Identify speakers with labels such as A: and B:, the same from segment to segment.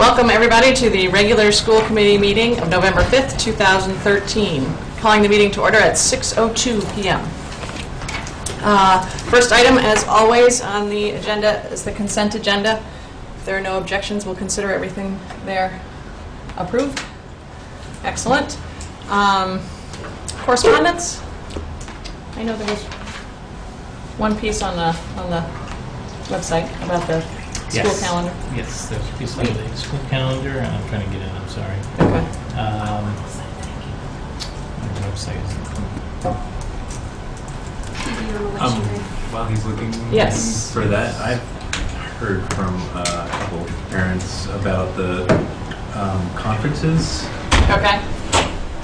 A: Welcome everybody to the regular school committee meeting of November 5th, 2013. Calling the meeting to order at 6:02 p.m. First item, as always, on the agenda is the consent agenda. If there are no objections, we'll consider everything there approved. Excellent. Correspondence? I know there was one piece on the website about the school calendar.
B: Yes, there's a piece of the school calendar, and I'm trying to get in, I'm sorry.
A: Okay.
B: My website isn't
C: While he's looking
A: Yes.
C: for that, I've heard from a couple parents about the conferences.
A: Okay.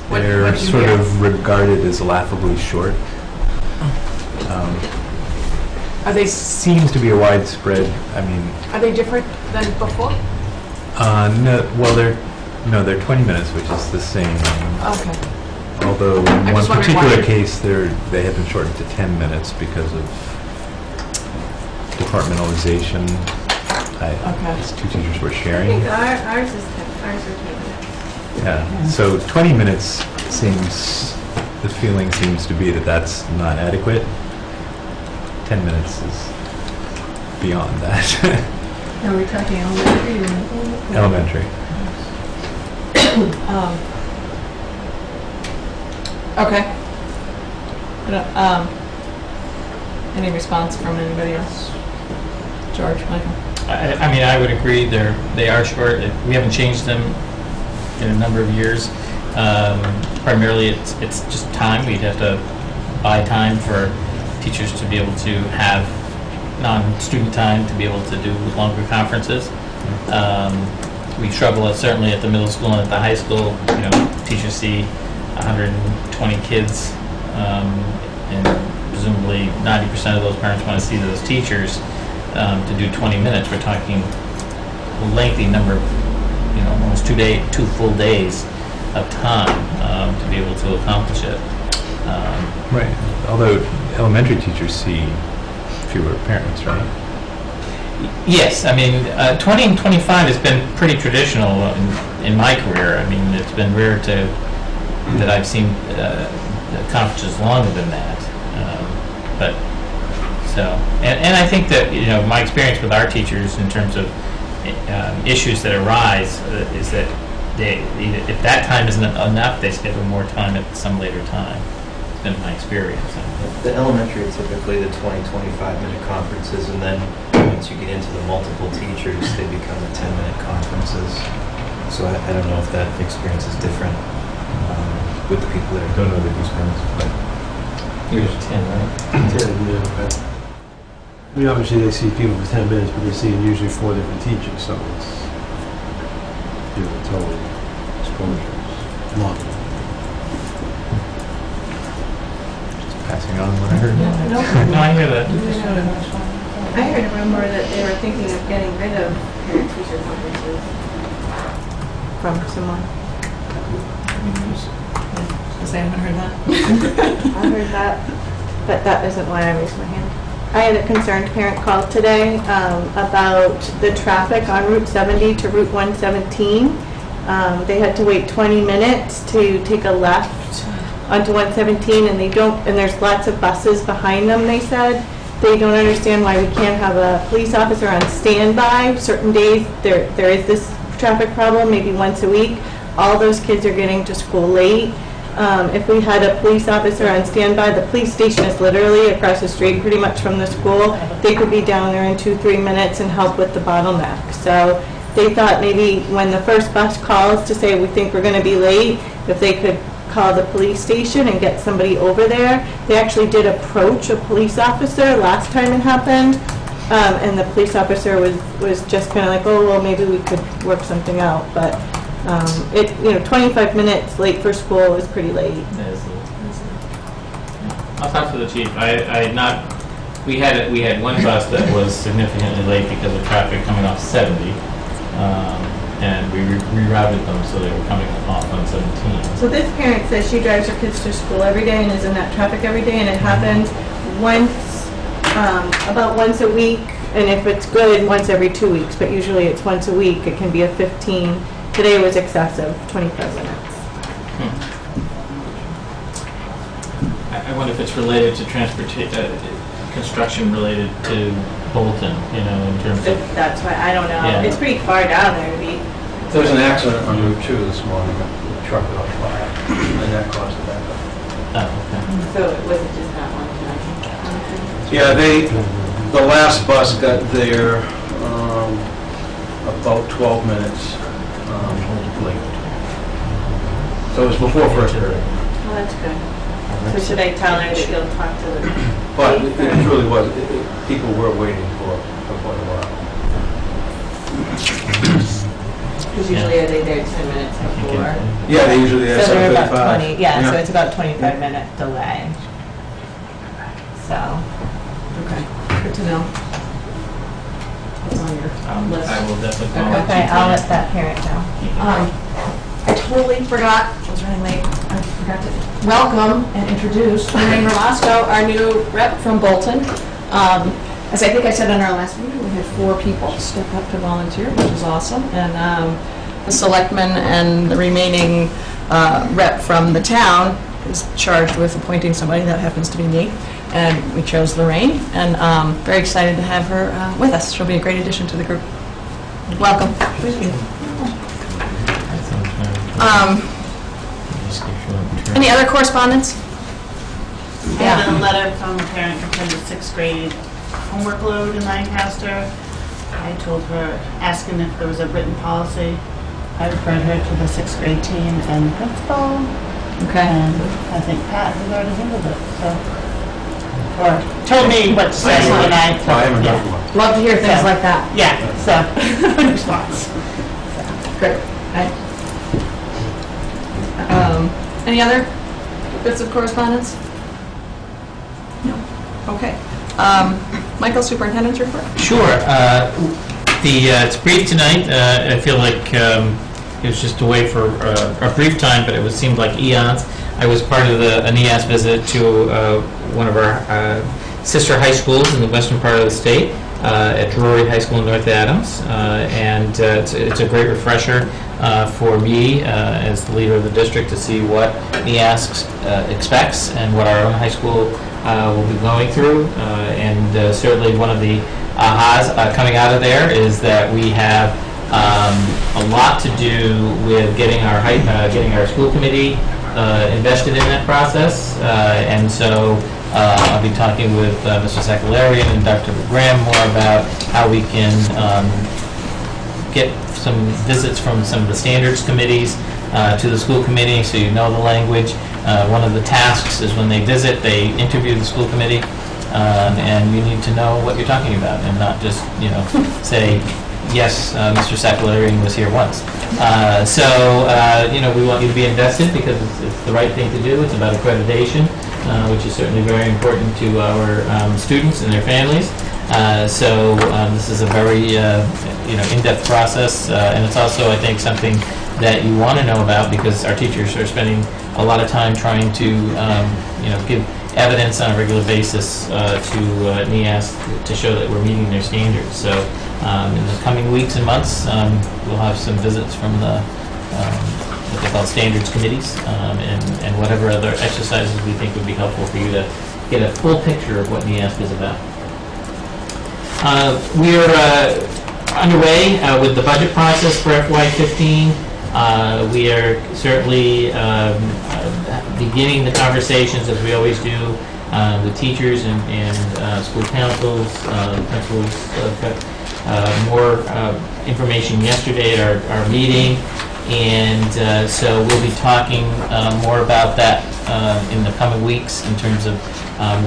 A: What
C: They're
A: did you
C: sort
A: hear?
C: of regarded as laughably short.
A: Are they
C: Seems to be a widespread. I mean,
A: are they different than before?
C: no. Well, they're 20 minutes, which is the same.
A: Okay.
C: Although in
A: I'm
C: one
A: just wondering
C: particular
A: why-
C: case, they had been shortened to 10 minutes because of departmentalization.
A: Okay.
C: Two teachers were
D: I
C: sharing.
D: think ours is 10 minutes.
C: Yeah. So 20 minutes the feeling seems to be that that's not adequate. 10 minutes is beyond that.
D: Are we talking elementary or?
C: Elementary.
A: Okay. Any response from anybody else? George, Michael?
B: I mean, I would agree, they are short. We haven't changed them in a number of years. Primarily, it's just time. We'd have to buy time for teachers to be able to have non-student time to be able to do longer conferences. We struggle certainly at the middle school and at the high school. You know, teachers see 120 kids, and presumably 90% of those parents want to see those teachers. To do 20 minutes, we're talking a lengthy number of, almost 2 full days of time to be able to accomplish it.
C: Right. Although elementary teachers see fewer parents, right?
B: Yes, I mean, 20 and 25 has been pretty traditional in my career. I mean, it's been rare that I've seen conferences longer than that. And I think that, my experience with our teachers in terms of issues that arise is that if that time isn't enough, they schedule more time at some later time. It's been my experience.
E: The elementary are typically the 25-minute conferences, and then once you get into the multiple teachers, they become the 10-minute conferences. So I don't know if that experience is different with the people that are
C: Don't know the experience, but
B: Here's 10, right?
F: 10, yeah. I mean, obviously they see people for 10 minutes, but they see usually 4 different teachers, so it's, total exposure is long.
C: just passing on what I heard.
B: No, I hear that.
D: I heard a rumor that they were thinking of getting rid of parent-teacher conferences from someone.
A: Because I haven't heard that.
D: I heard that, but that isn't why I raised my hand. I had a concerned parent call today about the traffic on Route 70 to Route 117. They had to wait 20 minutes to take a left onto 117, and there's lots of buses behind them, they said. They don't understand why we can't have a police officer on standby. Certain days there is this traffic problem, maybe once a week. All those kids are getting to school late. If we had a police officer on standby, the police station is literally across the street pretty much from the school. They could be down there in 2-3 minutes and help with the bottleneck. So they thought maybe when the first bus calls to say we think we're going to be late, if they could call the police station and get somebody over there. They actually did approach a police officer last time it happened, and the police officer was just kind of like, oh, well, maybe we could work something out. But 25 minutes late for school is pretty late.
B: I'll talk to the chief. We had one bus that was significantly late because of traffic coming off 70, and we rerouted them so they were coming off on 17.
D: So this parent says she drives her kids to school every day and is in that traffic every day, and it happens about once a week, And if it's good, once every 2 weeks, but usually it's once a week. It can be a 15. Today was excessive, 25 minutes.
B: I wonder if it's related to construction related to Bolton, you know, in terms of,
D: That's why, I don't know.
B: Yeah.
D: It's pretty far down there to be.
F: There was an accident on Route 2 this morning, a truck got on fire, and that caused the backup.
B: okay.
D: So it wasn't just that one time?
F: Yeah, the last bus got there about 12 minutes late. So it was before first period.
D: Well, that's good. So should I tell her that you'll talk to the...
F: But it truly was, people were waiting for quite a while.
D: Because usually are they there 10 minutes before?
F: Yeah, they usually have
G: So they're about
F: 7:35.
G: 20, yeah, so it's about 25-minute delay. So,
A: Okay, good to know. It's on your list.
B: I will definitely call.
G: okay, I'll let that parent know.
A: I totally forgot, I was running late, I forgot to welcome and introduce Lorraine Romasco, our new rep from Bolton. As I think I said in our last meeting, we had 4 people step up to volunteer, which is awesome. And the selectman and the remaining rep from the town is charged with appointing somebody. That happens to be me. And we chose Lorraine, and very excited to have her with us. She'll be a great addition to the group. Welcome. Any other correspondence?
H: I had a letter from a parent concerning the 6th grade homework load in Lancaster. I told her, asking if there was a written policy. I referred her to the 6th grade team and principal,
A: Okay.
H: and I think Pat has already handled it, so. Or told me what to say, and I.
F: I haven't
H: yeah.
F: heard from her.
A: Love to hear things like that.
H: Yeah, so, good response.
A: Great. Any other bits of correspondence? No. Okay. Michael, Superintendent's report?
B: Sure. It's brief tonight. I feel like it was just away for a brief time, but it seemed like eons. I was part of a NEAS visit to one of our sister high schools in the western part of the state, at Drury High School in North Adams, and it's a great refresher for me as the leader of the district to see what NEAS expects and what our own high school will be going through. And certainly one of the ahas coming out of there is that we have a lot to do with getting our school committee invested in that process. And so I'll be talking with Mr. Sakalarian and Dr. Graham more about how we can get some visits from some of the standards committees to the school committee, so you know the language. One of the tasks is when they visit, they interview the school committee, and you need to know what you're talking about and not just, say, yes, Mr. Sakalarian was here once. We want you to be invested because it's the right thing to do. It's about accreditation, which is certainly very important to our students and their families. This is a very, in-depth process, and it's also, I think, something that you want to know about because our teachers are spending a lot of time trying to, give evidence on a regular basis to NEAS to show that we're meeting their standards. So in the coming weeks and months, we'll have some visits from the what they call standards committees and whatever other exercises we think would be helpful for you to get a full picture of what NEAS is about. We're underway with the budget process for FY15. We are certainly beginning the conversations, as we always do, with teachers and school councils. Principals got more information yesterday at our meeting, and so we'll be talking more about that in the coming weeks in terms of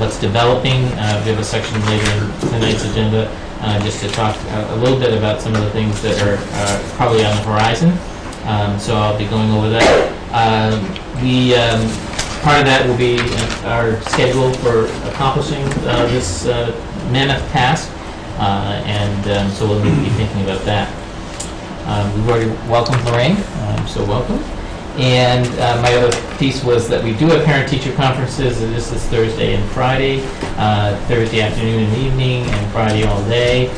B: what's developing. We have a section later in tonight's agenda just to talk a little bit about some of the things that are probably on the horizon. So I'll be going over that. Part of that will be our schedule for accomplishing this mammoth task, so we'll need to be thinking about that. We've already welcomed Lorraine, so welcome. And my other piece was that we do have parent-teacher conferences, and this is Thursday and Friday, Thursday afternoon and evening, and Friday all day.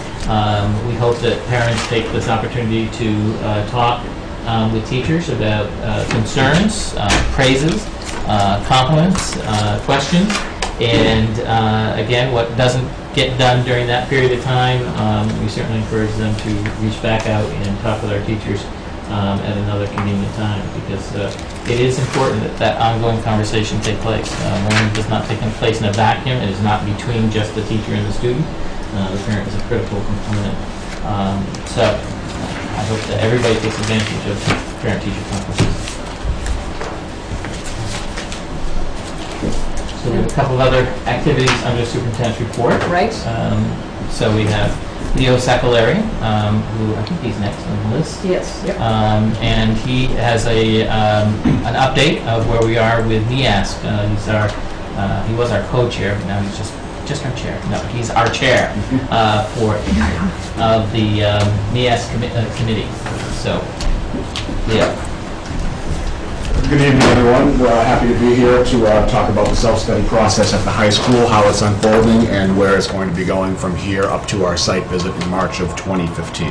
B: We hope that parents take this opportunity to talk with teachers about concerns, praises, compliments, questions, and again, what doesn't get done during that period of time, we certainly encourage them to reach back out and talk with our teachers at another convenient time, because it is important that that ongoing conversation take place. Learning does not take place in a vacuum. It is not between just the teacher and the student. The parent is a critical component. So I hope that everybody takes advantage of parent-teacher conferences. So we have a couple of other activities under superintendent's report.
A: Right.
B: So we have Leo Saccolari, who I think he's next on the list.
A: Yes. Yep.
B: And he has an update of where we are with NEASC. He was our co-chair, but now he's just our chair. No, he's our chair of the NEASC committee. So, Leo.
I: Good evening, everyone. We're happy to be here to talk about the self-study process at the high school, how it's unfolding, and where it's going to be going from here up to our site visit in March of 2015.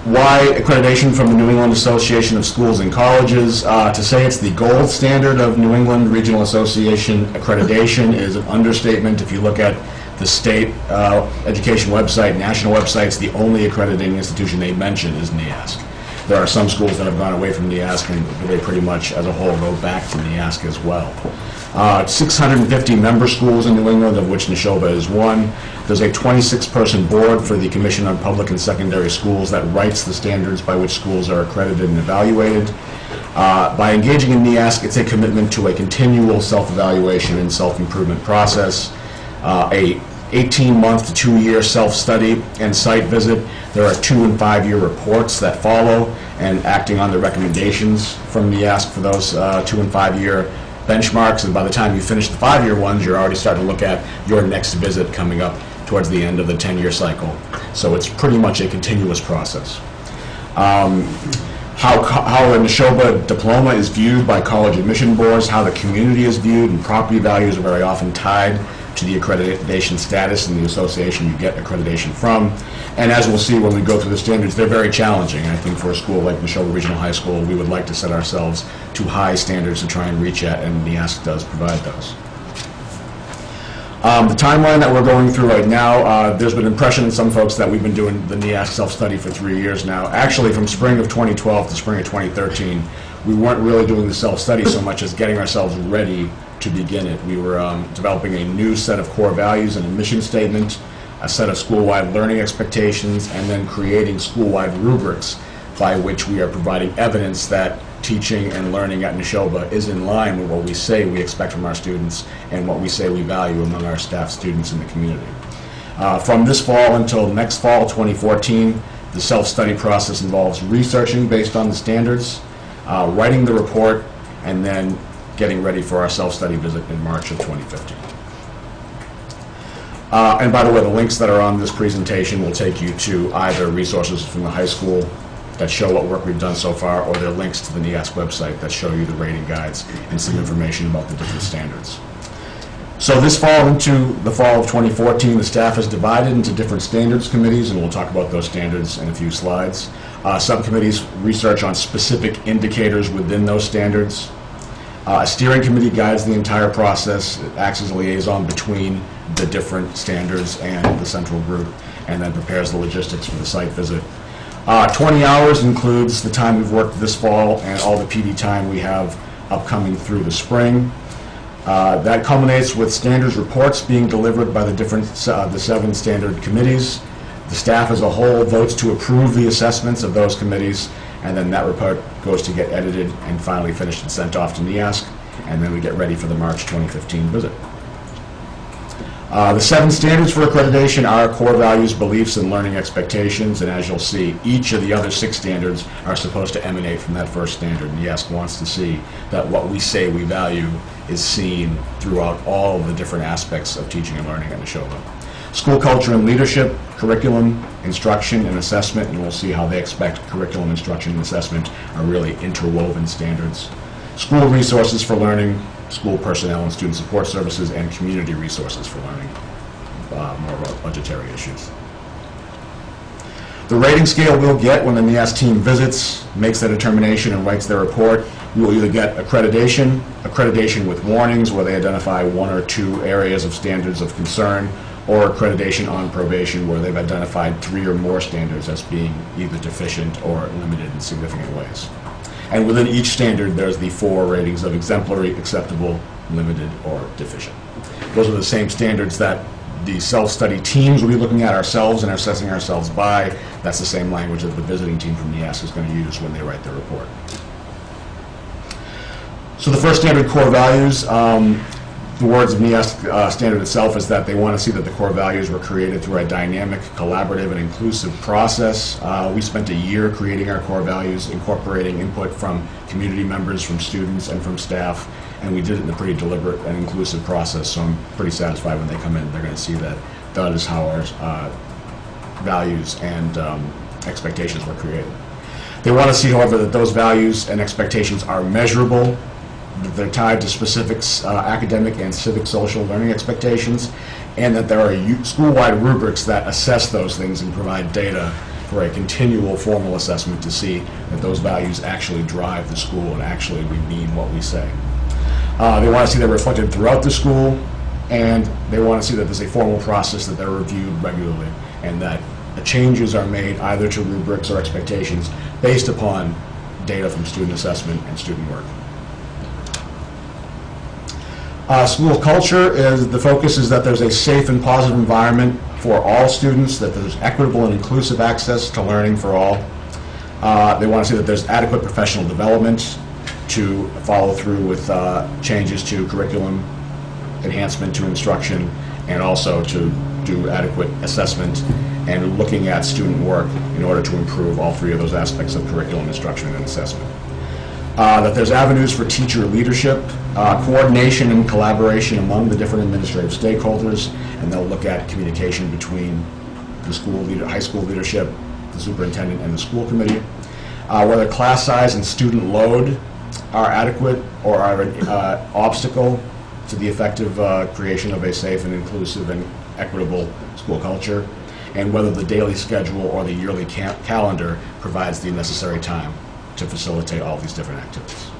I: Why accreditation from the New England Association of Schools and Colleges? To say it's the gold standard of New England Regional Association accreditation is an understatement. If you look at the state education website, national websites, the only accrediting institution they mention is NEASC. There are some schools that have gone away from NEASC, and they pretty much, as a whole, go back to NEASC as well. 650 member schools in New England, of which Neshoba is one. There's a 26-person board for the Commission on Public and Secondary Schools that writes the standards by which schools are accredited and evaluated. By engaging in NEASC, it's a commitment to a continual self-evaluation and self-improvement process. A 18-month to 2-year self-study and site visit. There are 2- and 5-year reports that follow, and acting on the recommendations from NEASC for those 2- and 5-year benchmarks. And by the time you finish the 5-year ones, you're already starting to look at your next visit coming up towards the end of the 10-year cycle. So it's pretty much a continuous process. How a Neshoba diploma is viewed by college admission boards, how the community is viewed, and property values are very often tied to the accreditation status and the association you get accreditation from. And as we'll see when we go through the standards, they're very challenging. I think for a school like Neshoba Regional High School, we would like to set ourselves to high standards to try and reach at, and NEASC does provide those. The timeline that we're going through right now, there's been an impression in some folks that we've been doing the NEASC self-study for 3 years now. Actually, from spring of 2012 to spring of 2013, we weren't really doing the self-study so much as getting ourselves ready to begin it. We were developing a new set of core values and a mission statement, a set of school-wide learning expectations, and then creating school-wide rubrics by which we are providing evidence that teaching and learning at Neshoba is in line with what we say we expect from our students and what we say we value among our staff, students, in the community. From this fall until next fall, 2014, the self-study process involves researching based on the standards, writing the report, and then getting ready for our self-study visit in March of 2015. And by the way, the links that are on this presentation will take you to either resources from the high school that show what work we've done so far, or they're links to the NEASC website that show you the rating guides and some information about the different standards. So this fall into the fall of 2014, the staff is divided into different standards committees, and we'll talk about those standards in a few slides. Subcommittees research on specific indicators within those standards. A steering committee guides the entire process. It acts as a liaison between the different standards and the central group, and then prepares the logistics for the site visit. 20 hours includes the time we've worked this fall and all the PD time we have upcoming through the spring. That culminates with standards reports being delivered by the 7 standard committees. The staff as a whole votes to approve the assessments of those committees, and then that report goes to get edited and finally finished and sent off to NEASC, and then we get ready for the March 2015 visit. The 7 standards for accreditation are core values, beliefs, and learning expectations, and as you'll see, each of the other 6 standards are supposed to emanate from that first standard. NEASC wants to see that what we say we value is seen throughout all of the different aspects of teaching and learning at Neshoba. School culture and leadership, curriculum, instruction, and assessment, and we'll see how they expect curriculum, instruction, and assessment are really interwoven standards. School resources for learning, school personnel and student support services, and community resources for learning, more about budgetary issues. The rating scale we'll get when the NIAS team visits, makes their determination, and writes their report. We will either get accreditation with warnings where they identify one or two areas of standards of concern, or accreditation on probation where they've identified 3 or more standards as being either deficient or limited in significant ways. And within each standard, there's the 4 ratings of exemplary, acceptable, limited, or deficient. Those are the same standards that the self-study teams will be looking at ourselves and assessing ourselves by. That's the same language that the visiting team from NIAS is going to use when they write their report. So the first standard, core values, the words of NIAS standard itself is that they want to see that the core values were created through a dynamic, collaborative, and inclusive process. We spent a year creating our core values, incorporating input from community members, from students, and from staff, and we did it in a pretty deliberate and inclusive process, so I'm pretty satisfied when they come in. They're going to see that that is how our values and expectations were created. They want to see, however, that those values and expectations are measurable, that they're tied to specific academic and civic social learning expectations, and that there are school-wide rubrics that assess those things and provide data for a continual formal assessment to see that those values actually drive the school and actually we mean what we say. They want to see they're reflected throughout the school, and they want to see that there's a formal process that they're reviewed regularly, and that the changes are made either to rubrics or expectations based upon data from student assessment and student work. School culture is, the focus is that there's a safe and positive environment for all students, that there's equitable and inclusive access to learning for all. They want to see that there's adequate professional development to follow through with changes to curriculum, enhancement to instruction, and also to do adequate assessment and looking at student work in order to improve all 3 of those aspects of curriculum, instruction, and assessment. That there's avenues for teacher leadership, coordination and collaboration among the different administrative stakeholders, and they'll look at communication between the school high school leadership, the superintendent, and the school committee. Whether class size and student load are adequate or are an obstacle to the effective creation of a safe and inclusive and equitable school culture, and whether the daily schedule or the yearly calendar provides the necessary time to facilitate all these different activities.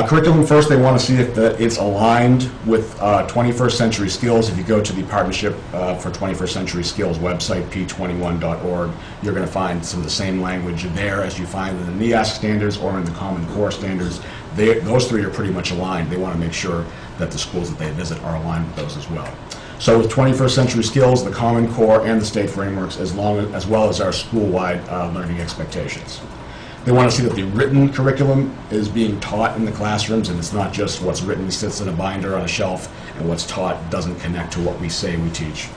I: Curriculum, first they want to see if it's aligned with 21st Century Skills. If you go to the Partnership for 21st Century Skills website, p21.org, you're going to find some of the same language there as you find in the NIASC standards or in the Common Core standards. Those 3 are pretty much aligned. They want to make sure that the schools that they visit are aligned with those as well. So with 21st Century Skills, the Common Core, and the state frameworks, as well as our school-wide learning expectations. They want to see that the written curriculum is being taught in the classrooms, and it's not just what's written sits in a binder on a shelf, and what's taught doesn't connect to what we say we teach.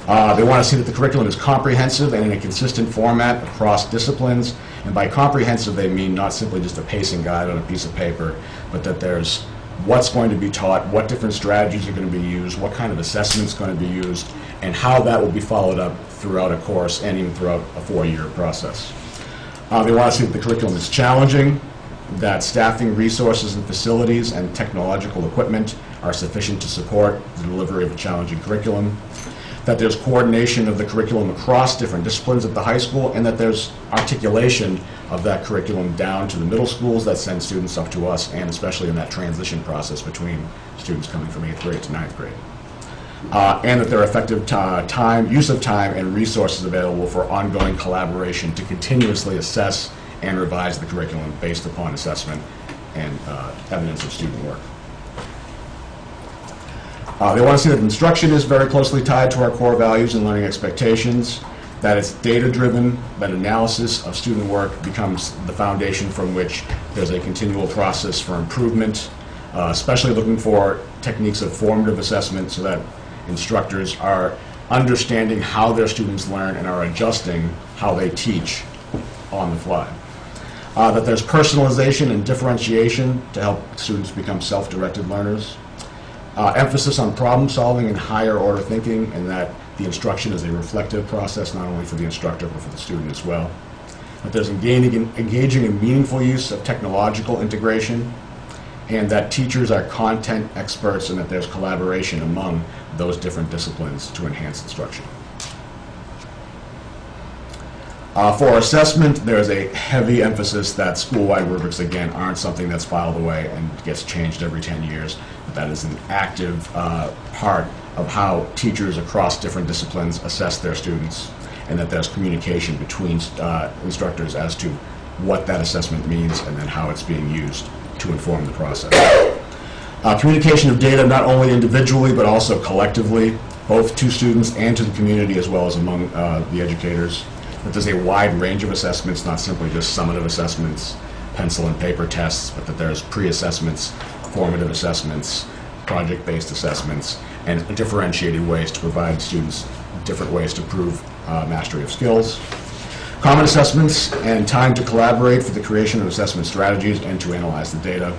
I: They want to see that the curriculum is comprehensive and in a consistent format across disciplines, and by comprehensive they mean not simply just a pacing guide on a piece of paper, but that there's what's going to be taught, what different strategies are going to be used, what kind of assessment's going to be used, and how that will be followed up throughout a course and even throughout a 4-year process. They want to see that the curriculum is challenging, that staffing, resources, and facilities and technological equipment are sufficient to support the delivery of a challenging curriculum, that there's coordination of the curriculum across different disciplines at the high school, and that there's articulation of that curriculum down to the middle schools that send students up to us, and especially in that transition process between students coming from 8th grade to 9th grade. And that there are effective use of time and resources available for ongoing collaboration to continuously assess and revise the curriculum based upon assessment and evidence of student work. They want to see that instruction is very closely tied to our core values and learning expectations, that it's data-driven, that analysis of student work becomes the foundation from which there's a continual process for improvement, especially looking for techniques of formative assessment so that instructors are understanding how their students learn and are adjusting how they teach on the fly. That there's personalization and differentiation to help students become self-directed learners. Emphasis on problem solving and higher order thinking, and that the instruction is a reflective process not only for the instructor but for the student as well. That there's engaging in meaningful use of technological integration, and that teachers are content experts and that there's collaboration among those different disciplines to enhance instruction. For assessment, there's a heavy emphasis that school-wide rubrics, again, aren't something that's filed away and gets changed every 10 years, but that is an active part of how teachers across different disciplines assess their students, and that there's communication between instructors as to what that assessment means and then how it's being used to inform the process. Communication of data not only individually but also collectively, both to students and to the community as well as among the educators. That there's a wide range of assessments, not simply just summative assessments, pencil and paper tests, but that there's pre-assessments, formative assessments, project-based assessments, and differentiated ways to provide students different ways to prove mastery of skills. Common assessments and time to collaborate for the creation of assessment strategies and to analyze the data.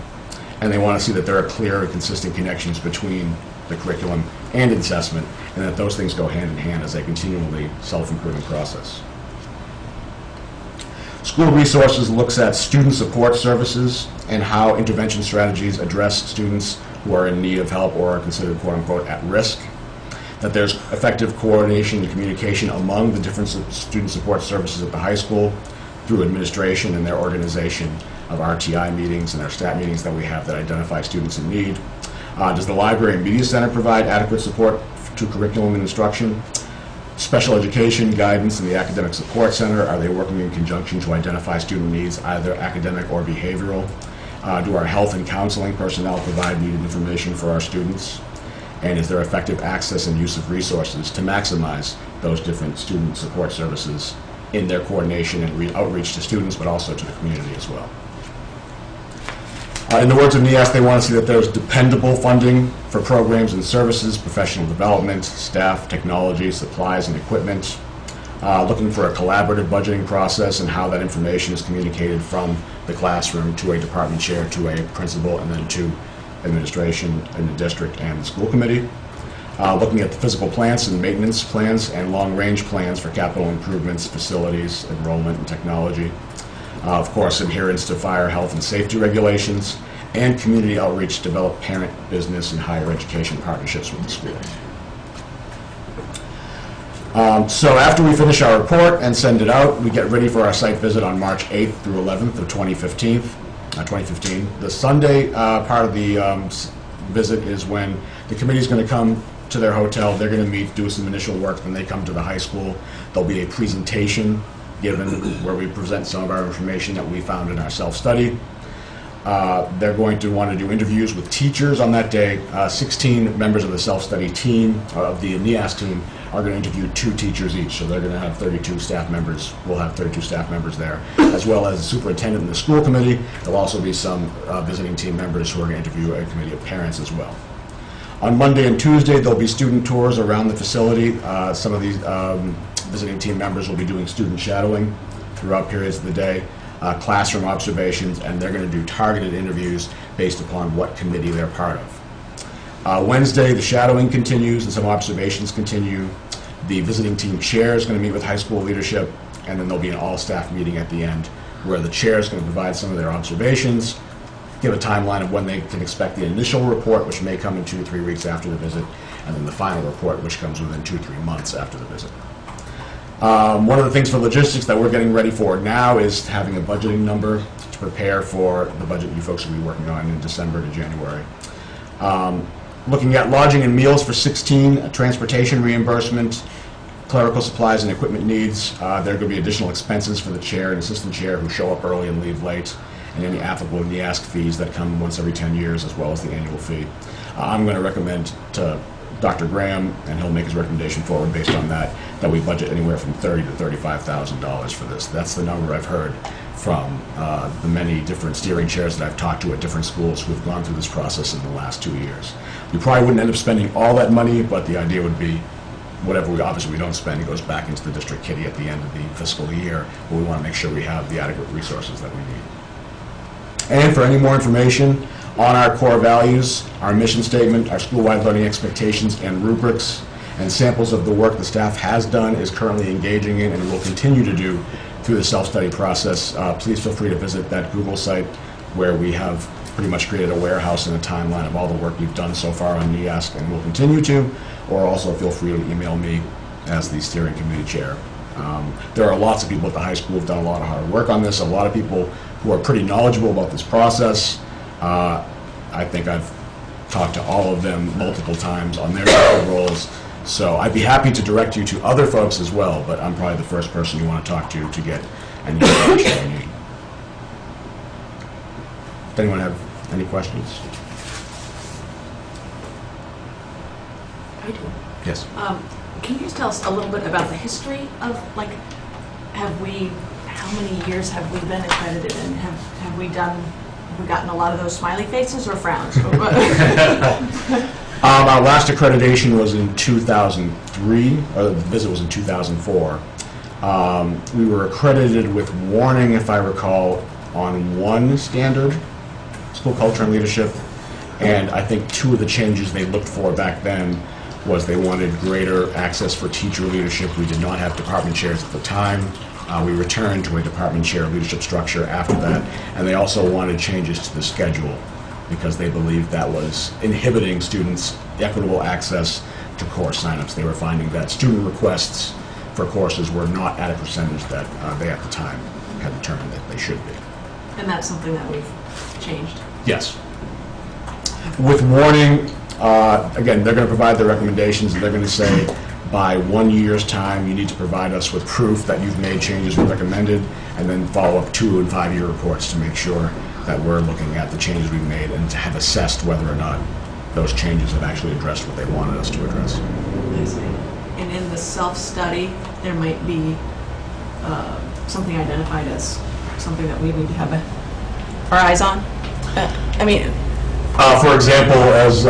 I: And they want to see that there are clear and consistent connections between the curriculum and assessment, and that those things go hand in hand as a continually self-improving process. School Resources looks at student support services and how intervention strategies address students who are in need of help or are considered quote-unquote at risk. That there's effective coordination and communication among the different student support services at the high school through administration and their organization of RTI meetings and their STAT meetings that we have that identify students in need. Does the Library and Media Center provide adequate support to curriculum and instruction? Special education guidance and the Academic Support Center, are they working in conjunction to identify student needs, either academic or behavioral? Do our health and counseling personnel provide needed information for our students? And is there effective access and use of resources to maximize those different student support services in their coordination and outreach to students, but also to the community as well? In the words of NEAS, they want to see that there's dependable funding for programs and services, professional development, staff, technology, supplies, and equipment. Looking for a collaborative budgeting process and how that information is communicated from the classroom to a department chair, to a principal, and then to administration in the district and the school committee. Looking at the physical plants and maintenance plans and long-range plans for capital improvements, facilities, enrollment, and technology. Of course, adherence to fire, health, and safety regulations, and community outreach to develop parent, business, and higher education partnerships with the schools. So after we finish our report and send it out, we get ready for our site visit on March 8th through 11th of 2015. The Sunday part of the visit is when the committee is going to come to their hotel. They're going to meet, do some initial work. Then they come to the high school. There'll be a presentation given where we present some of our information that we found in our self-study. They're going to want to do interviews with teachers on that day. 16 members of the self-study team, of the NEAS team, are going to interview 2 teachers each. So they're going to have 32 staff members. We'll have 32 staff members there, as well as the superintendent and the school committee. There'll also be some visiting team members who are going to interview a committee of parents as well. On Monday and Tuesday, there'll be student tours around the facility. Some of these visiting team members will be doing student shadowing throughout periods of the day, classroom observations, and they're going to do targeted interviews based upon what committee they're part of. Wednesday, the shadowing continues and some observations continue. The visiting team chair is going to meet with high school leadership, and then there'll be an all-staff meeting at the end where the chair is going to provide some of their observations, give a timeline of when they can expect the initial report, which may come in 2 to 3 weeks after the visit, and then the final report, which comes within 2 to 3 months after the visit. One of the things for logistics that we're getting ready for now is having a budgeting number to prepare for the budget you folks will be working on in December to January. Looking at lodging and meals for 16, transportation reimbursement, clerical supplies and equipment needs. There are going to be additional expenses for the chair and assistant chair who show up early and leave late, and any applicable NEASC fees that come once every 10 years, as well as the annual fee. I'm going to recommend to Dr. Graham, and he'll make his recommendation forward based on that we budget anywhere from $30,000 to $35,000 for this. That's the number I've heard from the many different steering chairs that I've talked to at different schools who have gone through this process in the last 2 years. We probably wouldn't end up spending all that money, but the idea would be whatever we don't spend, it goes back into the district kitty at the end of the fiscal year, but we want to make sure we have the adequate resources that we need. And for any more information on our core values, our mission statement, our school-wide learning expectations and rubrics, and samples of the work the staff has done, is currently engaging in, and will continue to do through the self-study process. Please feel free to visit that Google site where we have pretty much created a warehouse and a timeline of all the work we've done so far on NEASC and will continue to, or also feel free to email me as the steering committee chair. There are lots of people at the high school who've done a lot of hard work on this, a lot of people who are pretty knowledgeable about this process. I think I've talked to all of them multiple times on their different roles, so I'd be happy to direct you to other folks as well, but I'm probably the first person you want to talk to get any information you need. Does anyone have any questions?
A: I do.
I: Yes.
A: Can you just tell us a little bit about the history of, like, how many years have we been accredited, and have we gotten a lot of those smiley faces or frowns?
I: Our last accreditation was in 2003, or the visit was in 2004. We were accredited with warning, if I recall, on one standard, school culture and leadership, and I think two of the changes they looked for back then was they wanted greater access for teacher leadership. We did not have department chairs at the time. We returned to a department chair leadership structure after that, and they also wanted changes to the schedule because they believed that was inhibiting students' equitable access to course signups. They were finding that student requests for courses were not at a percentage that they at the time had determined that they should be.
A: And that's something that we've changed.
I: Yes. With warning, again, they're going to provide their recommendations, and they're going to say, by 1 year's time, you need to provide us with proof that you've made changes we recommended, and then follow up 2- and 5-year reports to make sure that we're looking at the changes we've made and to have assessed whether or not those changes have actually addressed what they wanted us to address.
A: I see. And in the self-study, there might be something identified as something that we need to have our eyes on?
I: For example, as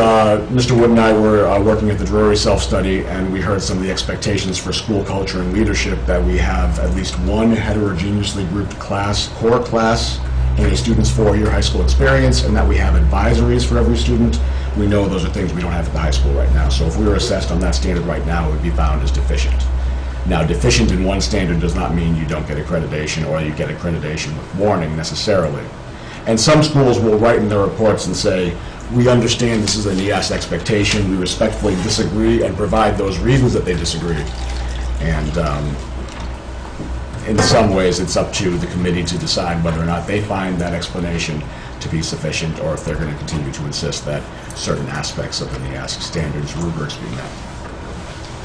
I: Mr. Wood and I were working at the Drury self-study, and we heard some of the expectations for school culture and leadership, that we have at least one heterogeneously grouped class, core class, in a student's 4-year high school experience, and that we have advisories for every student. We know those are things we don't have at the high school right now. So if we were assessed on that standard right now, it would be found as deficient. Now, deficient in one standard does not mean you don't get accreditation, or you get accreditation with warning necessarily. And some schools will write in their reports and say, we understand this is a NEASC expectation, we respectfully disagree, and provide those reasons that they disagree. And in some ways, it's up to the committee to decide whether or not they find that explanation to be sufficient, or if they're going to continue to insist that certain aspects of the NEASC standards rubrics be met.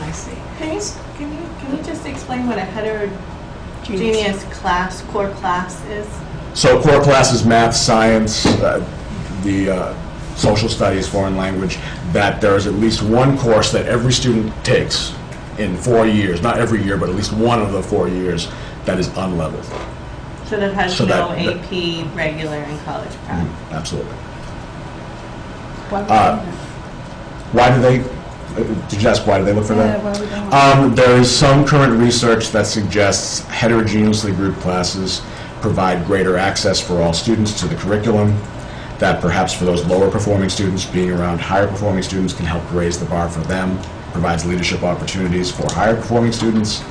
A: I see.
D: Can you just explain what a heterogeneous class, core class is?
I: So core classes, math, science, the social studies, foreign language, that there is at least one course that every student takes in 4 years, not every year, but at least one of the 4 years, that is unleveled.
D: So that has
I: So
D: no
I: that-
D: AP, regular, and college prep.
I: Absolutely. Why do they, did you ask why do they look for that? There is some current research that suggests heterogeneously grouped classes provide greater access for all students to the curriculum, that perhaps for those lower performing students, being around higher performing students can help raise the bar for them, provides leadership opportunities for higher performing students.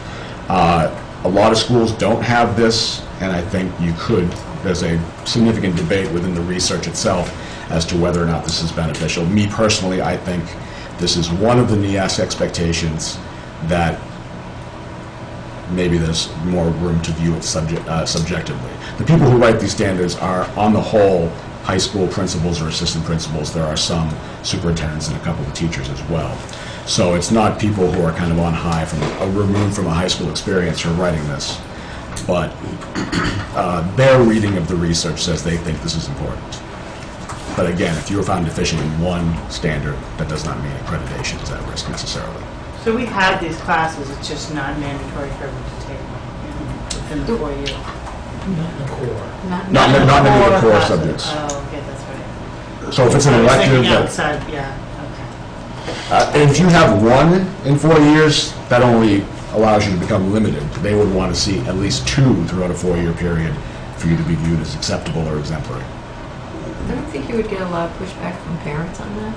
I: A lot of schools don't have this, and I think there's a significant debate within the research itself as to whether or not this is beneficial. Me personally, I think this is one of the NEASC expectations that maybe there's more room to view it subjectively. The people who write these standards are, on the whole, high school principals or assistant principals. There are some superintendents and a couple of teachers as well. So it's not people who are kind of on high, removed from a high school experience who are writing this. But their reading of the research says they think this is important. But again, if you were found deficient in one standard, that does not mean accreditation is at risk necessarily.
H: So we have these classes, it's just not mandatory for everyone to take them within the 4 years.
I: Not many of the core
H: classes.
I: subjects.
H: Oh, okay, that's right.
I: So if it's an
H: I was thinking
I: elective,
H: outside, yeah, okay.
I: and if you have one in 4 years, that only allows you to become limited. They would want to see at least 2 throughout a 4-year period for you to be viewed as acceptable or exemplary.
J: I don't think you would get a lot of pushback from parents on that,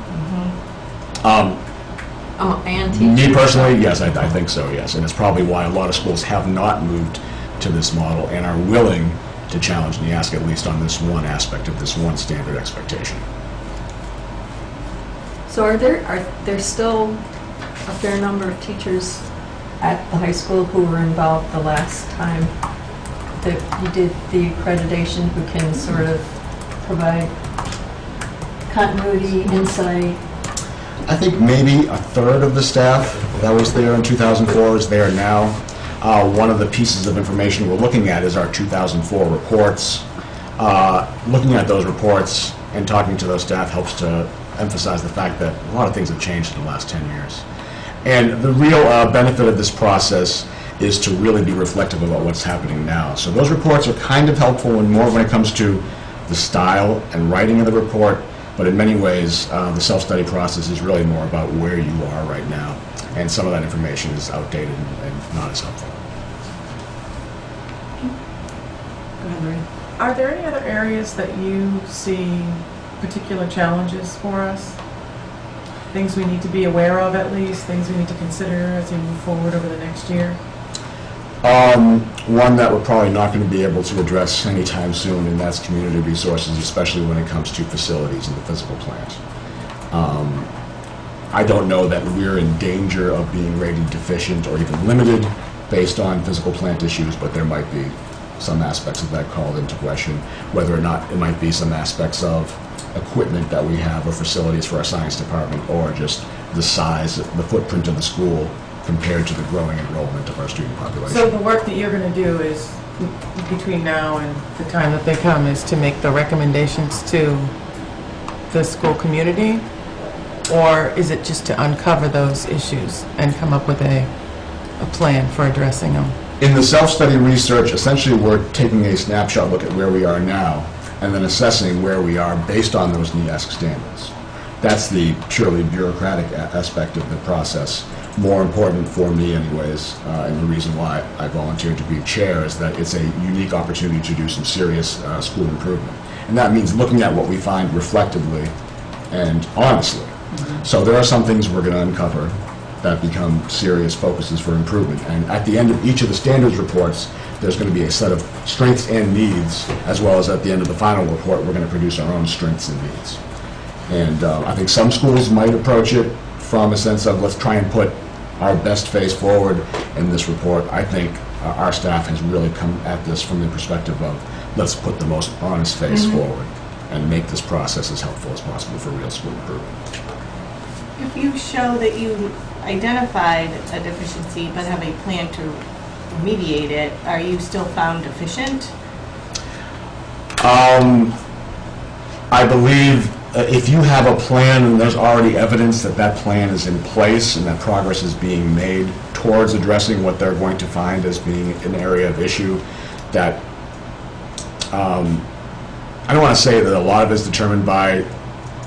J: and teachers.
I: Me personally, yes, I think so, yes. And it's probably why a lot of schools have not moved to this model and are willing to challenge NEASC at least on this one aspect of this one standard expectation.
J: So are there still a fair number of teachers at the high school who were involved the last time that you did the accreditation, who can sort of provide continuity, insight?
I: I think maybe a third of the staff that was there in 2004 is there now. One of the pieces of information we're looking at is our 2004 reports. Looking at those reports and talking to those staff helps to emphasize the fact that a lot of things have changed in the last 10 years. And the real benefit of this process is to really be reflective about what's happening now. So those reports are kind of helpful and more when it comes to the style and writing of the report, but in many ways, the self-study process is really more about where you are right now. And some of that information is outdated and not as helpful.
K: Are there any other areas that you see particular challenges for us? Things we need to be aware of at least, things we need to consider as we move forward over the next year?
I: One that we're probably not going to be able to address anytime soon, and that's community resources, especially when it comes to facilities and the physical plant. I don't know that we're in danger of being rated deficient or even limited based on physical plant issues, but there might be some aspects of that called into question, whether or not it might be some aspects of equipment that we have or facilities for our science department, or just the size, the footprint of the school compared to the growing enrollment of our student population.
K: So the work that you're going to do is, between now and the time that they come, is to make the recommendations to the school community? Or is it just to uncover those issues and come up with a plan for addressing them?
I: In the self-study research, essentially we're taking a snapshot look at where we are now and then assessing where we are based on those NEASC standards. That's the purely bureaucratic aspect of the process. More important for me anyways, and the reason why I volunteered to be chair is that it's a unique opportunity to do some serious school improvement. And that means looking at what we find reflectively and honestly. So there are some things we're going to uncover that become serious focuses for improvement. And at the end of each of the standards reports, there's going to be a set of strengths and needs, as well as at the end of the final report, we're going to produce our own strengths and needs. And I think some schools might approach it from a sense of let's try and put our best face forward in this report. I think our staff has really come at this from the perspective of let's put the most honest face forward and make this process as helpful as possible for real school improvement.
D: If you show that you identified a deficiency but have a plan to remediate it, are you still found deficient?
I: I believe if you have a plan and there's already evidence that that plan is in place and that progress is being made towards addressing what they're going to find as being an area of issue, that I don't want to say that a lot of it is determined by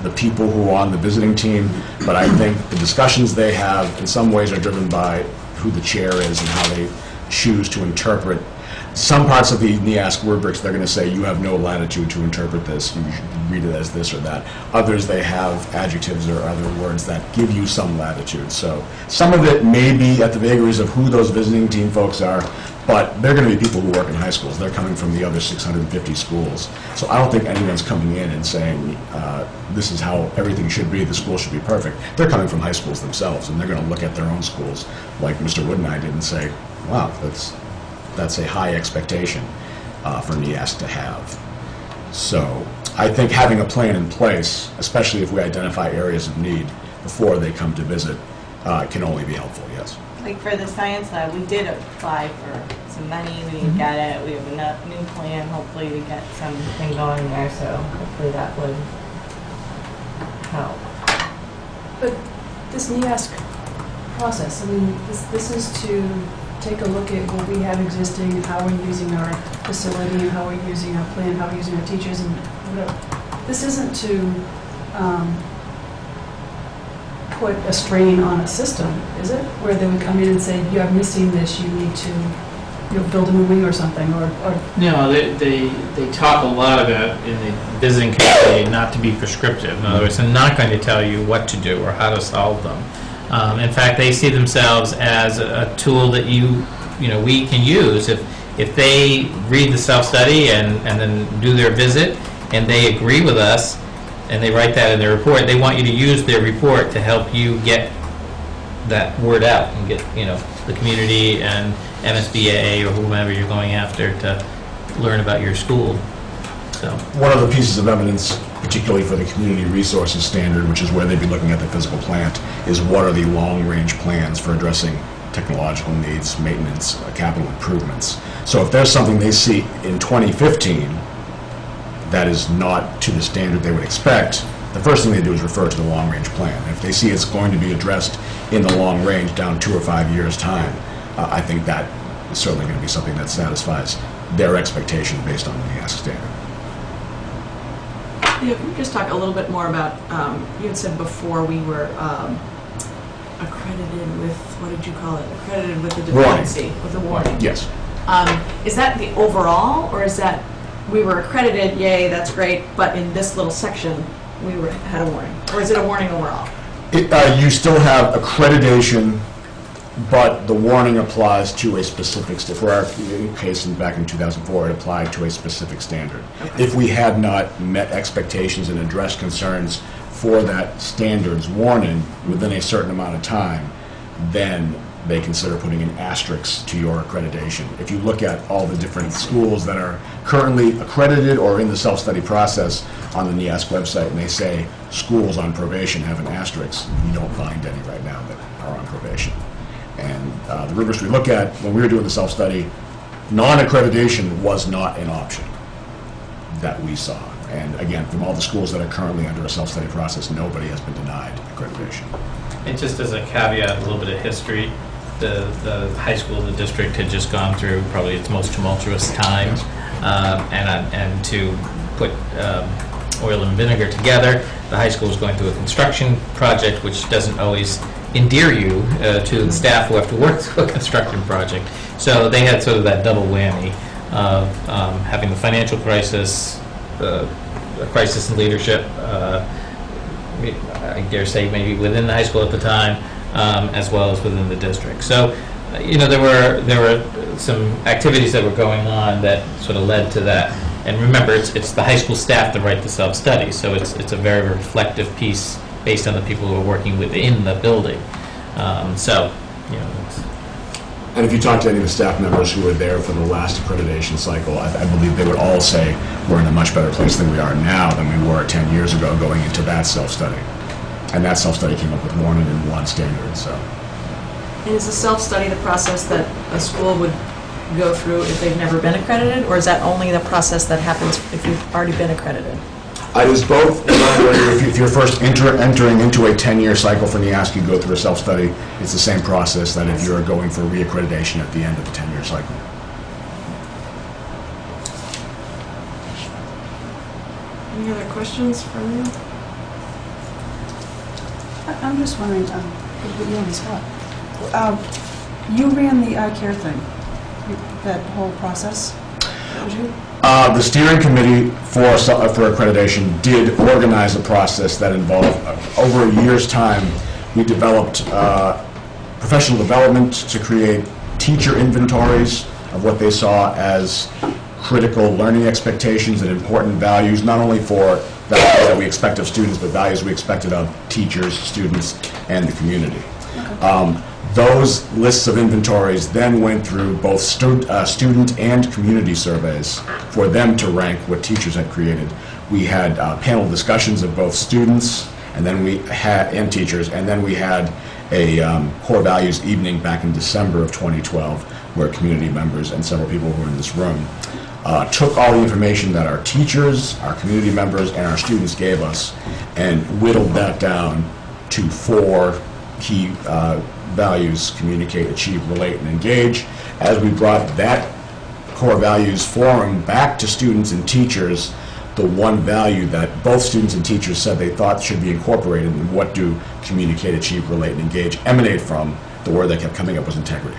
I: the people who are on the visiting team, but I think the discussions they have in some ways are driven by who the chair is and how they choose to interpret. Some parts of the NEASC rubrics, they're going to say you have no latitude to interpret this, you should read it as this or that. Others, they have adjectives or other words that give you some latitude. So some of it may be at the vagaries of who those visiting team folks are, but they're going to be people who work in high schools. They're coming from the other 650 schools. So I don't think anyone's coming in and saying this is how everything should be, the school should be perfect. They're coming from high schools themselves, and they're going to look at their own schools like Mr. Wood and I did and say, wow, that's a high expectation for NEASC to have. So I think having a plan in place, especially if we identify areas of need before they come to visit, can only be helpful, yes.
D: Like for the science lab, we did apply for some money, we didn't get it, we have a new plan, hopefully we get something going there, so hopefully that would help.
L: But this NEASC process, I mean, this is to take a look at what we have existing, how we're using our facility, how we're using our plan, how we're using our teachers, and whatever. This isn't to put a strain on a system, is it? Where they would come in and say, you are missing this, you need to build a new wing or something, or
B: No, they talk a lot about in the visiting community not to be prescriptive. In other words, they're not going to tell you what to do or how to solve them. In fact, they see themselves as a tool that we can use if they read the self-study and then do their visit and they agree with us and they write that in their report. They want you to use their report to help you get that word out and get the community and MSBA or whomever you're going after to learn about your school. So
I: One of the pieces of evidence, particularly for the community resources standard, which is where they'd be looking at the physical plant, is what are the long-range plans for addressing technological needs, maintenance, capital improvements. So if there's something they see in 2015 that is not to the standard they would expect, the first thing they do is refer to the long-range plan. If they see it's going to be addressed in the long range down 2 or 5 years' time, I think that is certainly going to be something that satisfies their expectation based on the NEASC standard.
A: Yeah, can we just talk a little bit more about, you had said before we were accredited with, what did you call it? Accredited with the dependency, with a warning.
I: Yes.
A: Is that the overall, or is that we were accredited, yay, that's great, but in this little section, had a warning? Or is it a warning overall?
I: You still have accreditation, but the warning applies to a specific, for our case back in 2004, it applied to a specific standard.
A: Okay.
I: If we had not met expectations and addressed concerns for that standard's warning within a certain amount of time, then they consider putting an asterisk to your accreditation. If you look at all the different schools that are currently accredited or in the self-study process on the NEASC website, and they say schools on probation have an asterisk, you don't find any right now that are on probation. And the rubrics we look at, when we were doing the self-study, non-accreditation was not an option that we saw. And again, from all the schools that are currently under a self-study process, nobody has been denied accreditation.
B: And just as a caveat, a little bit of history, the high school, the district had just gone through probably its most tumultuous time, and to put oil and vinegar together, the high school was going through a construction project, which doesn't always endear you to the staff who have to work through a construction project. So they had sort of that double whammy of having the financial crisis, a crisis in leadership, I dare say maybe within the high school at the time, as well as within the district. So, there were some activities that were going on that sort of led to that. And remember, it's the high school staff that write the self-study, so it's a very reflective piece based on the people who are working within the building.
I: And if you talk to any of the staff members who were there for the last accreditation cycle, I believe they would all say we're in a much better place than we are now than we were 10 years ago going into that self-study. And that self-study came up with more than one standard, so.
A: And is the self-study the process that a school would go through if they've never been accredited, or is that only the process that happens if you've already been accredited?
I: It is both. If you're first entering into a 10-year cycle for NEASC, you go through a self-study. It's the same process that if you're going for reaccreditation at the end of the 10-year cycle.
A: Any other questions from you?
L: I'm just wondering, put you on the spot. You ran the iCare thing, that whole process, did you?
I: The steering committee for accreditation did organize a process that involved, over a year's time, we developed professional development to create teacher inventories of what they saw as critical learning expectations and important values, not only for values that we expect of students, but values we expected of teachers, students, and the community. Okay. Those lists of inventories then went through both student and community surveys for them to rank what teachers had created. We had panel discussions of both students and teachers, and then we had a core values evening back in December of 2012 where community members and several people who were in this room took all the information that our teachers, our community members, and our students gave us and whittled that down to 4 key values: communicate, achieve, relate, and engage. As we brought that core values forum back to students and teachers, the one value that both students and teachers said they thought should be incorporated in what do communicate, achieve, relate, and engage emanate from, the word that kept coming up was integrity.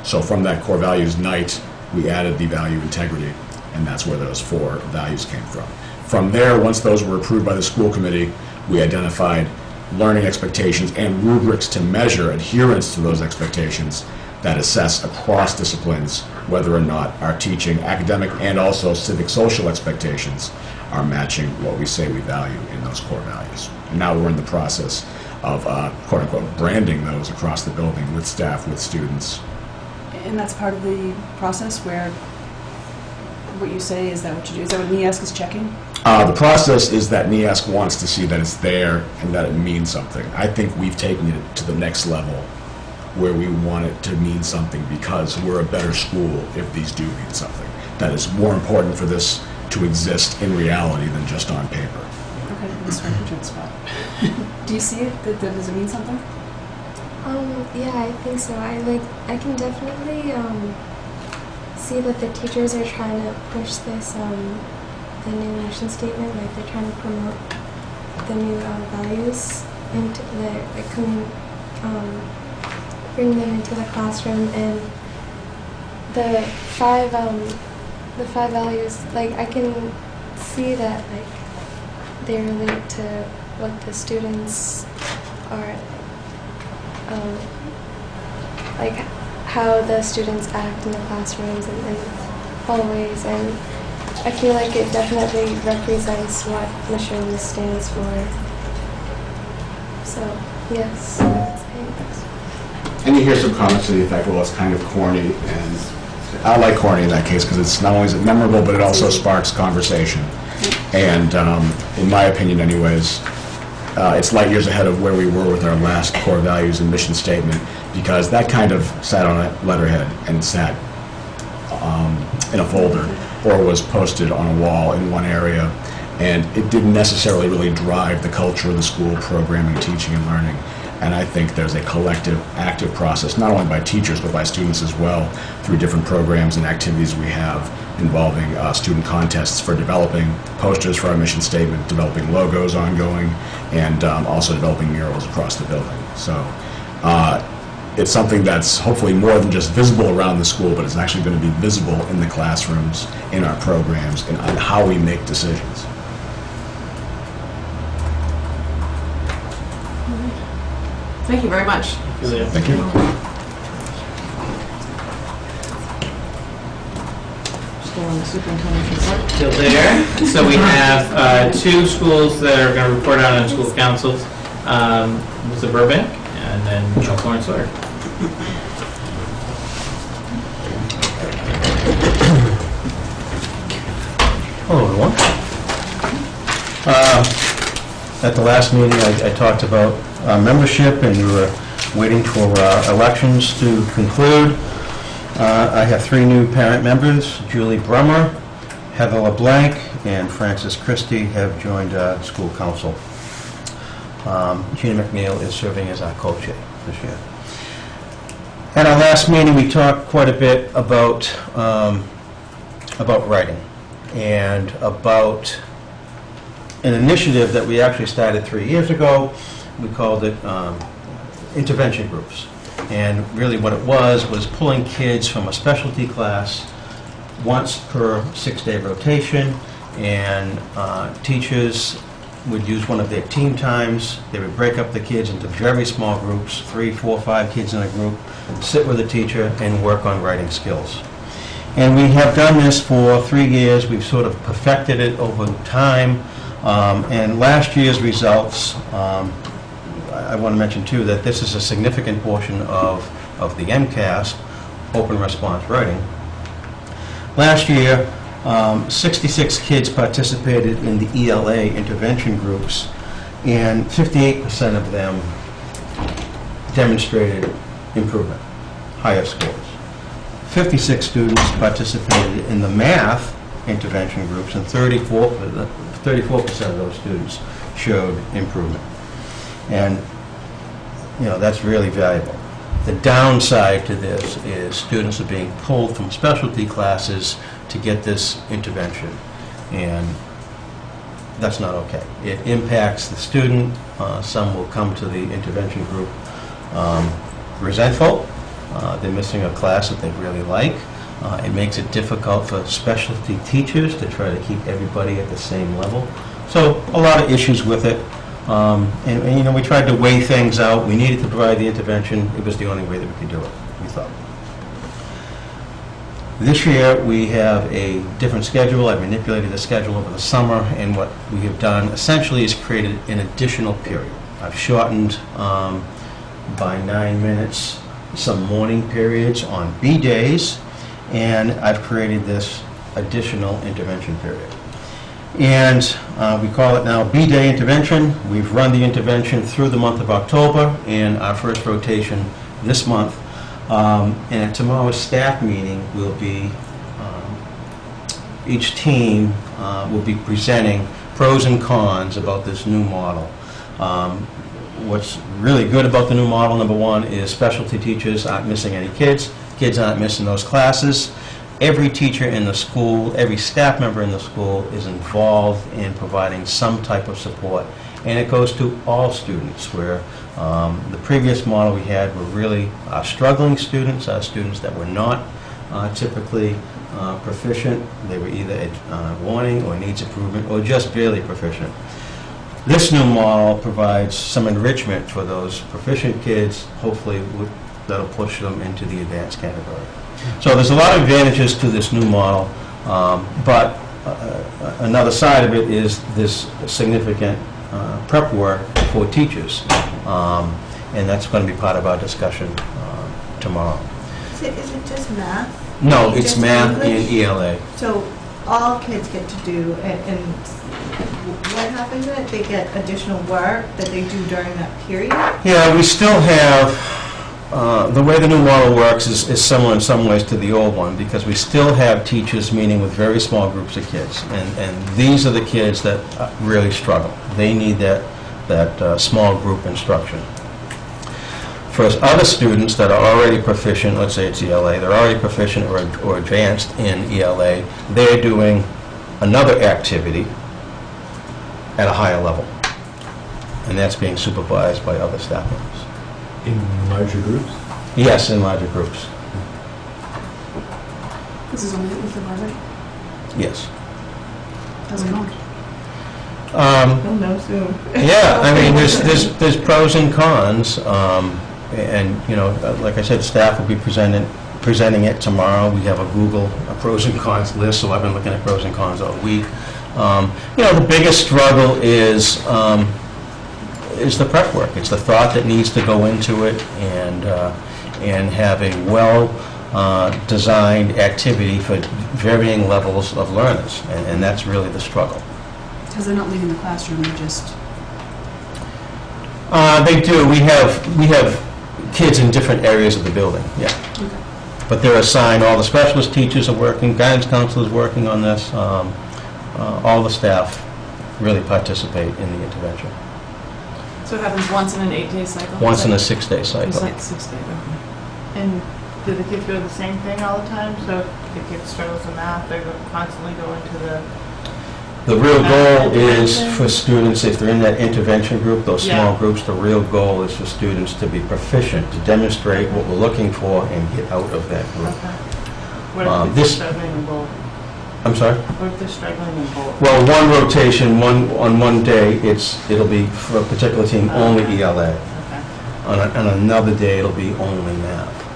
I: So from that core values night we added the value integrity, and that's where those 4 values came from. From there, once those were approved by the school committee, we identified learning expectations and rubrics to measure adherence to those expectations that assess across disciplines whether or not our teaching, academic, and also civic social expectations are matching what we say we value in those core values. And now we're in the process of quote-unquote branding those across the building with staff, with students.
L: And that's part of the process where what you say, is that what you do? Is that what NEASC is checking?
I: The process is that NEASC wants to see that it's there and that it means something. I think we've taken it to the next level where we want it to mean something because we're a better school if these do mean something. That is more important for this to exist in reality than just on paper.
L: Okay, this one spot. Do you see it? Does it mean something?
M: Yeah, I think so. I can definitely see that the teachers are trying to push this, the new mission statement, like they're trying to promote the new values into bring them into the classroom, and the five values, like I can see that like they relate to what the students are, like how the students act in the classrooms and hallways, and I feel like it definitely represents what mission stands for. So, yes, thanks.
I: And you hear some comments to the effect, well, it's kind of corny, and I like corny in that case because it's not only is it memorable, but it also sparks conversation. And in my opinion anyways, it's light years ahead of where we were with our last core values and mission statement, because that kind of sat on a letterhead and sat in a folder or was posted on a wall in one area, and it didn't necessarily really drive the culture of the school, programming, teaching, and learning. And I think there's a collective, active process, not only by teachers, but by students as well, through different programs and activities we have involving student contests for developing posters for our mission statement, developing logos ongoing, and also developing murals across the building. So it's something that's hopefully more than just visible around the school, but it's actually going to be visible in the classrooms, in our programs, and on how we make decisions.
A: Thank you very much.
I: Thank you.
A: Still on the superintendent's report.
B: Still there. So we have 2 schools that are going to report out on school councils. Was it Burbank and then Charles Lawrence Sawyer.
F: Hello, everyone. At the last meeting, I talked about membership, and we were waiting for elections to conclude. I have 3 new parent members. Julie Brummer, Heather LeBlanc, and Frances Christie have joined school council. Gina McNeil is serving as our co-chair this year. At our last meeting, we talked quite a bit about writing and about an initiative that we actually started 3 years ago. We called it intervention groups. And really what it was pulling kids from a specialty class once per 6-day rotation, and teachers would use one of their team times. They would break up the kids into very small groups, 3, 4, 5 kids in a group, sit with a teacher and work on writing skills. And we have done this for 3 years. We've sort of perfected it over time. And last year's results, I want to mention too that this is a significant portion of the MCAS, open response writing. Last year, 66 kids participated in the ELA intervention groups, and 58% of them demonstrated improvement, higher scores. 56 students participated in the math intervention groups, and 34% of those students showed improvement. And, you know, that's really valuable. The downside to this is students are being pulled from specialty classes to get this intervention, and that's not okay. It impacts the student. Some will come to the intervention group resentful. They're missing a class that they really like. It makes it difficult for specialty teachers to try to keep everybody at the same level. So a lot of issues with it. And, you know, we tried to weigh things out. We needed to provide the intervention. It was the only way that we could do it, we thought. This year, we have a different schedule. I've manipulated the schedule over the summer, and what we have done essentially is created an additional period. I've shortened by 9 minutes some morning periods on B days, and I've created this additional intervention period. And we call it now B-Day Intervention. We've run the intervention through the month of October, and our first rotation this month. And at tomorrow's staff meeting, will be, each team will be presenting pros and cons about this new model. What's really good about the new model, number one, is specialty teachers aren't missing any kids. Kids aren't missing those classes. Every teacher in the school, every staff member in the school is involved in providing some type of support. And it goes to all students, where the previous model we had were really struggling students, students that were not typically proficient. They were either wanting or needs improvement or just barely proficient. This new model provides some enrichment for those proficient kids, hopefully that'll push them into the advanced category. So there's a lot of advantages to this new model, but another side of it is this significant prep work for teachers, and that's going to be part of our discussion tomorrow.
D: Is it just math?
F: No, it's
D: Just
F: math
D: English?
F: and ELA.
D: So all kids get to do, and what happens to it? They get additional work that they do during that period?
F: Yeah, we still have, the way the new model works is similar in some ways to the old one, because we still have teachers meeting with very small groups of kids, and these are the kids that really struggle. They need that small group instruction. For other students that are already proficient, let's say it's ELA, they're already proficient or advanced in ELA, they're doing another activity at a higher level, and that's being supervised by other staff members.
C: In larger groups?
F: Yes, in larger groups.
L: This is only with the Barbie.
F: Yes.
L: How's it going?
D: They'll know soon.
F: Yeah, I mean, there's pros and cons, and, you know, like I said, staff will be presenting it tomorrow. We have a Google pros and cons list, so I've been looking at pros and cons all week. You know, the biggest struggle is the prep work. It's the thought that needs to go into it, and have a well-designed activity for varying levels of learners, and that's really the struggle.
L: Because they're not leaving the classroom, they're just...
F: They do. We have kids in different areas of the building, yeah.
L: Okay.
F: But they're assigned, all the specialist teachers are working, guidance counselors working on this. All the staff really participate in the intervention.
A: So it happens once in an 8-day cycle?
F: Once in a 6-day
A: It's
F: cycle.
A: like 6 days, okay.
H: And do the kids go the same thing all the time? So if the kid struggles in math, they're constantly going to the...
F: The real goal is for students, if they're in that intervention group, those small
H: Yeah.
F: groups, the real goal is for students to be proficient, to demonstrate what we're looking for and get out of that group.
H: Okay. What if they're
F: This-
H: struggling in both?
F: I'm sorry?
H: What if they're struggling in both?
F: Well, one rotation, on one day, it'll be for a particular team only ELA.
H: Okay.
F: On another day, it'll be only math.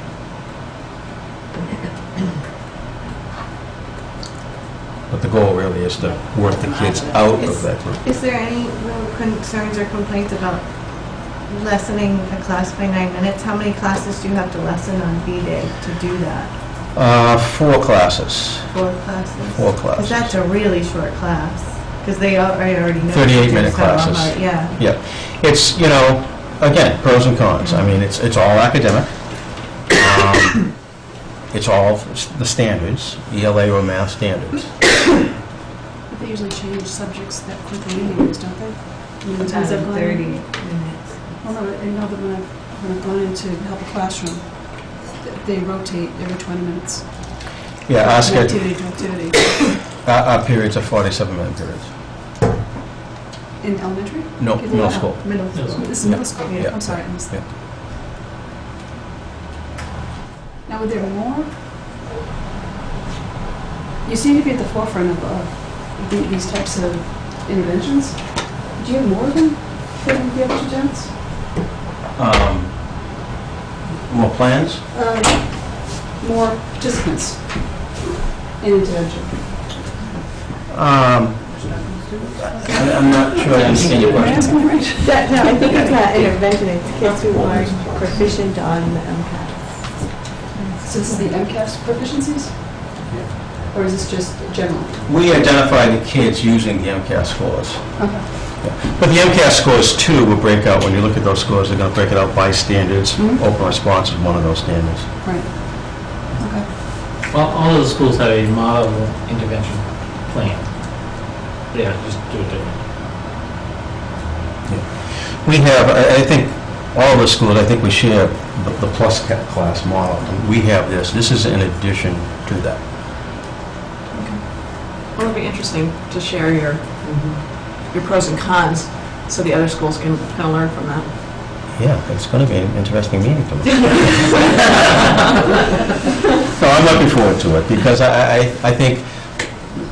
F: But the goal really is to work the kids out of that group.
D: Is there any real concerns or complaints about lessening a class by 9 minutes? How many classes do you have to lessen on B-Day to do that?
F: 4 classes.
D: 4 classes?
F: 4
D: Because
F: classes.
D: that's a really short class, because they already know.
F: 38-minute
D: so I'm
F: classes.
D: like, Yeah.
F: Yeah. It's, you know, again, pros and cons. I mean, it's all academic. It's all the standards, ELA or math standards.
L: But they usually change subjects that quickly anyways, don't they? I mean, the times I've gone-
D: 30 minutes.
L: Well, no, I know that when I've gone in to help a classroom, they rotate every 20 minutes.
F: Yeah, our
L: From
F: schedule,
L: activity to activity.
F: our periods are 47-minute periods.
L: In elementary?
F: No,
L: Kids-
F: middle school.
D: Middle school.
L: This is
F: Yeah.
L: middle school,
F: Yeah.
L: I'm sorry, I missed that.
F: Yeah.
L: Now, were there more You seem to be at the forefront of these types of interventions. Do you have more than the other two towns?
F: More plans?
L: More participants in intervention?
F: I'm not sure I understand your question.
L: Am I right?
D: No, I think it's not intervention, it's kids who are proficient on the MCAS.
L: So this is the MCAS proficiencies? Or is this just general?
F: We identify the kids using the MCAS scores.
L: Okay.
F: But the MCAS scores too will break out, when you look at those scores, they're going to break it out by standards. Open response is one of those standards.
L: Right. Okay.
B: Well, all of the schools have a model intervention plan. Yeah, just do it differently.
F: We have, I think, all the schools, I think we share the plus class model. We have this. This is in addition to that.
A: Well, it'll be interesting to share your pros and cons, so the other schools can kind of learn from that.
F: Yeah, it's going to be an interesting meeting for me. So I'm looking forward to it, because I think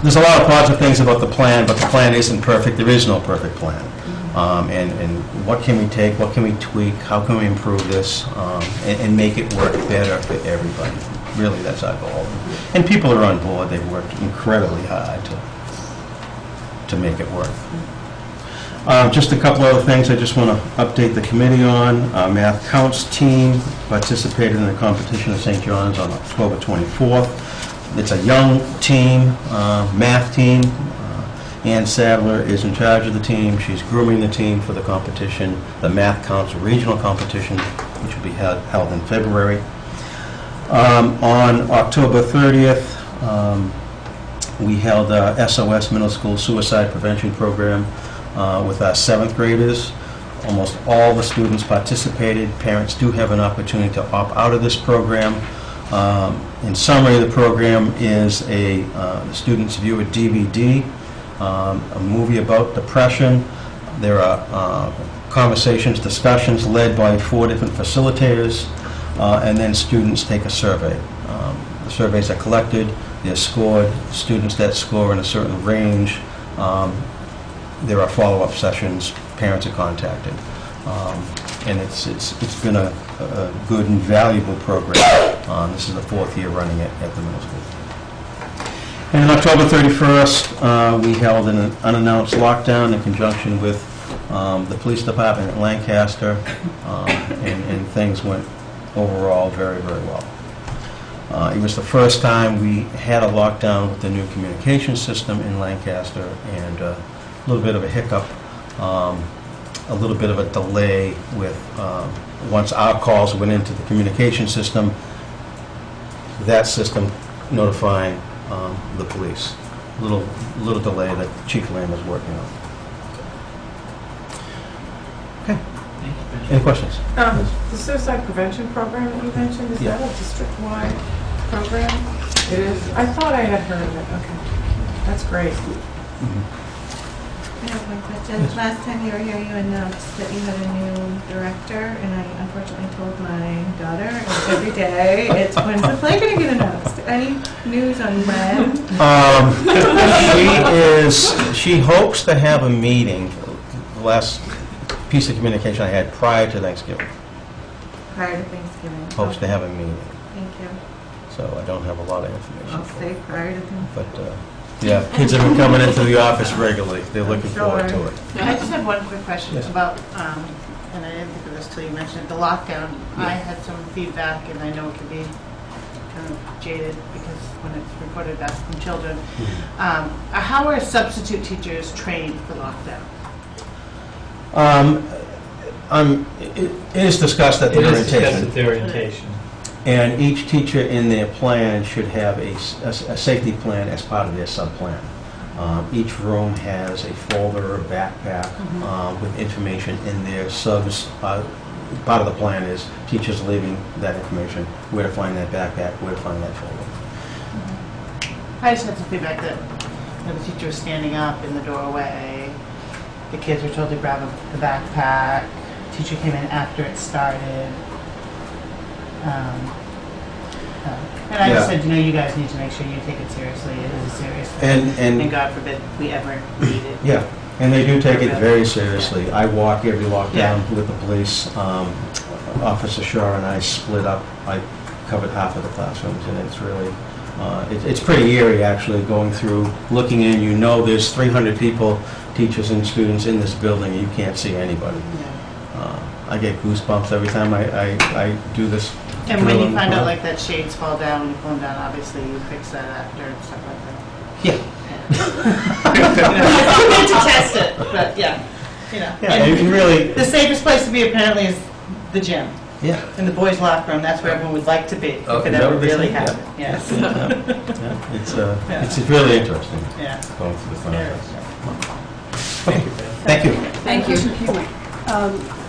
F: there's a lot of positive things about the plan, but the plan isn't perfect. There is no perfect plan. And what can we take, what can we tweak, how can we improve this, and make it work better for everybody. Really, that's our goal. And people are on board. They've worked incredibly hard to make it work. Just a couple other things I just want to update the committee on. Our Math Counts team participated in the competition at St. John's on October 24th. It's a young team, math team. Ann Sadler is in charge of the team. She's grooming the team for the competition, the Math Counts regional competition, which will be held in February. On October 30th, we held a SOS Middle School Suicide Prevention Program with our 7th graders. Almost all the students participated. Parents do have an opportunity to opt out of this program. In summary, the program is the students view a DVD, a movie about depression. There are conversations, discussions led by 4 different facilitators, and then students take a survey. The surveys are collected, they're scored. Students that score in a certain range, there are follow-up sessions, parents are contacted. And it's been a good and valuable program. This is the 4th year running it at the middle school. And on October 31st, we held an unannounced lockdown in conjunction with the police department at Lancaster, and things went overall very, very well. It was the first time we had a lockdown with the new communication system in Lancaster, and a little bit of a hiccup, a little bit of a delay with, once our calls went into the communication system, that system notifying the police. Little delay that Chief Lamb is working on. Okay. Any questions?
K: The suicide prevention program that you mentioned, is that a district-wide program? It is? I thought I had heard of it, okay. That's great.
D: I have one question. Last time you were here, you announced that you had a new director, and I unfortunately told my daughter every day, when's the play going to get announced? Any news on when?
F: She hopes to have a meeting, the last piece of communication I had prior to Thanksgiving.
D: Prior to Thanksgiving.
F: Hopes to have a meeting.
D: Thank you.
F: So I don't have a lot of information.
D: I'll say prior to Thanksgiving.
F: But, yeah, kids have been coming into the office regularly. They're looking forward to it.
H: I just have one quick question
F: Yes.
H: about, and I didn't think of this till you mentioned it, the lockdown. I had some feedback, and I know it can be kind of jaded because when it's reported back from children. How are substitute teachers trained for lockdown?
F: It is discussed at the orientation.
B: It's the orientation.
F: And each teacher in their plan should have a safety plan as part of their sub-plan. Each room has a folder or backpack with information in their subs. Part of the plan is teachers leaving that information, where to find that backpack, where to find that folder.
H: I just had some feedback that the teacher was standing up in the doorway. The kids were told to grab the backpack. Teacher came in after it started. And I just
F: Yeah.
H: said, you guys need to make sure you take it seriously. It is a serious thing.
F: And
H: God forbid we ever need it.
F: yeah, and they do take it very seriously. I walk every walk
H: Yeah.
F: down with the police. Officer Shaw and I split up. I covered half of the classrooms, and it's really, it's pretty eerie, actually, going through, looking in. You know there's 300 people, teachers and students in this building, and you can't see anybody. I get goosebumps every time I do this.
H: And when you
F: drill
H: find out like that shades fall down, you pull them down, obviously you fix that after and stuff like that.
F: Yeah.
H: You need to test it, but yeah,
F: Yeah, and really,
H: The safest place to be apparently is the gym.
F: yeah.
H: In the boys' locker room, that's where everyone would like to be, if
F: Oh,
H: it
F: is that
H: ever
F: what they
H: really
F: say? Yeah.
H: happened, yes.
F: Yeah, it's really interesting
H: Yeah.
F: going through the
H: Yeah.
F: process. Okay, thank you.
L: Thank you.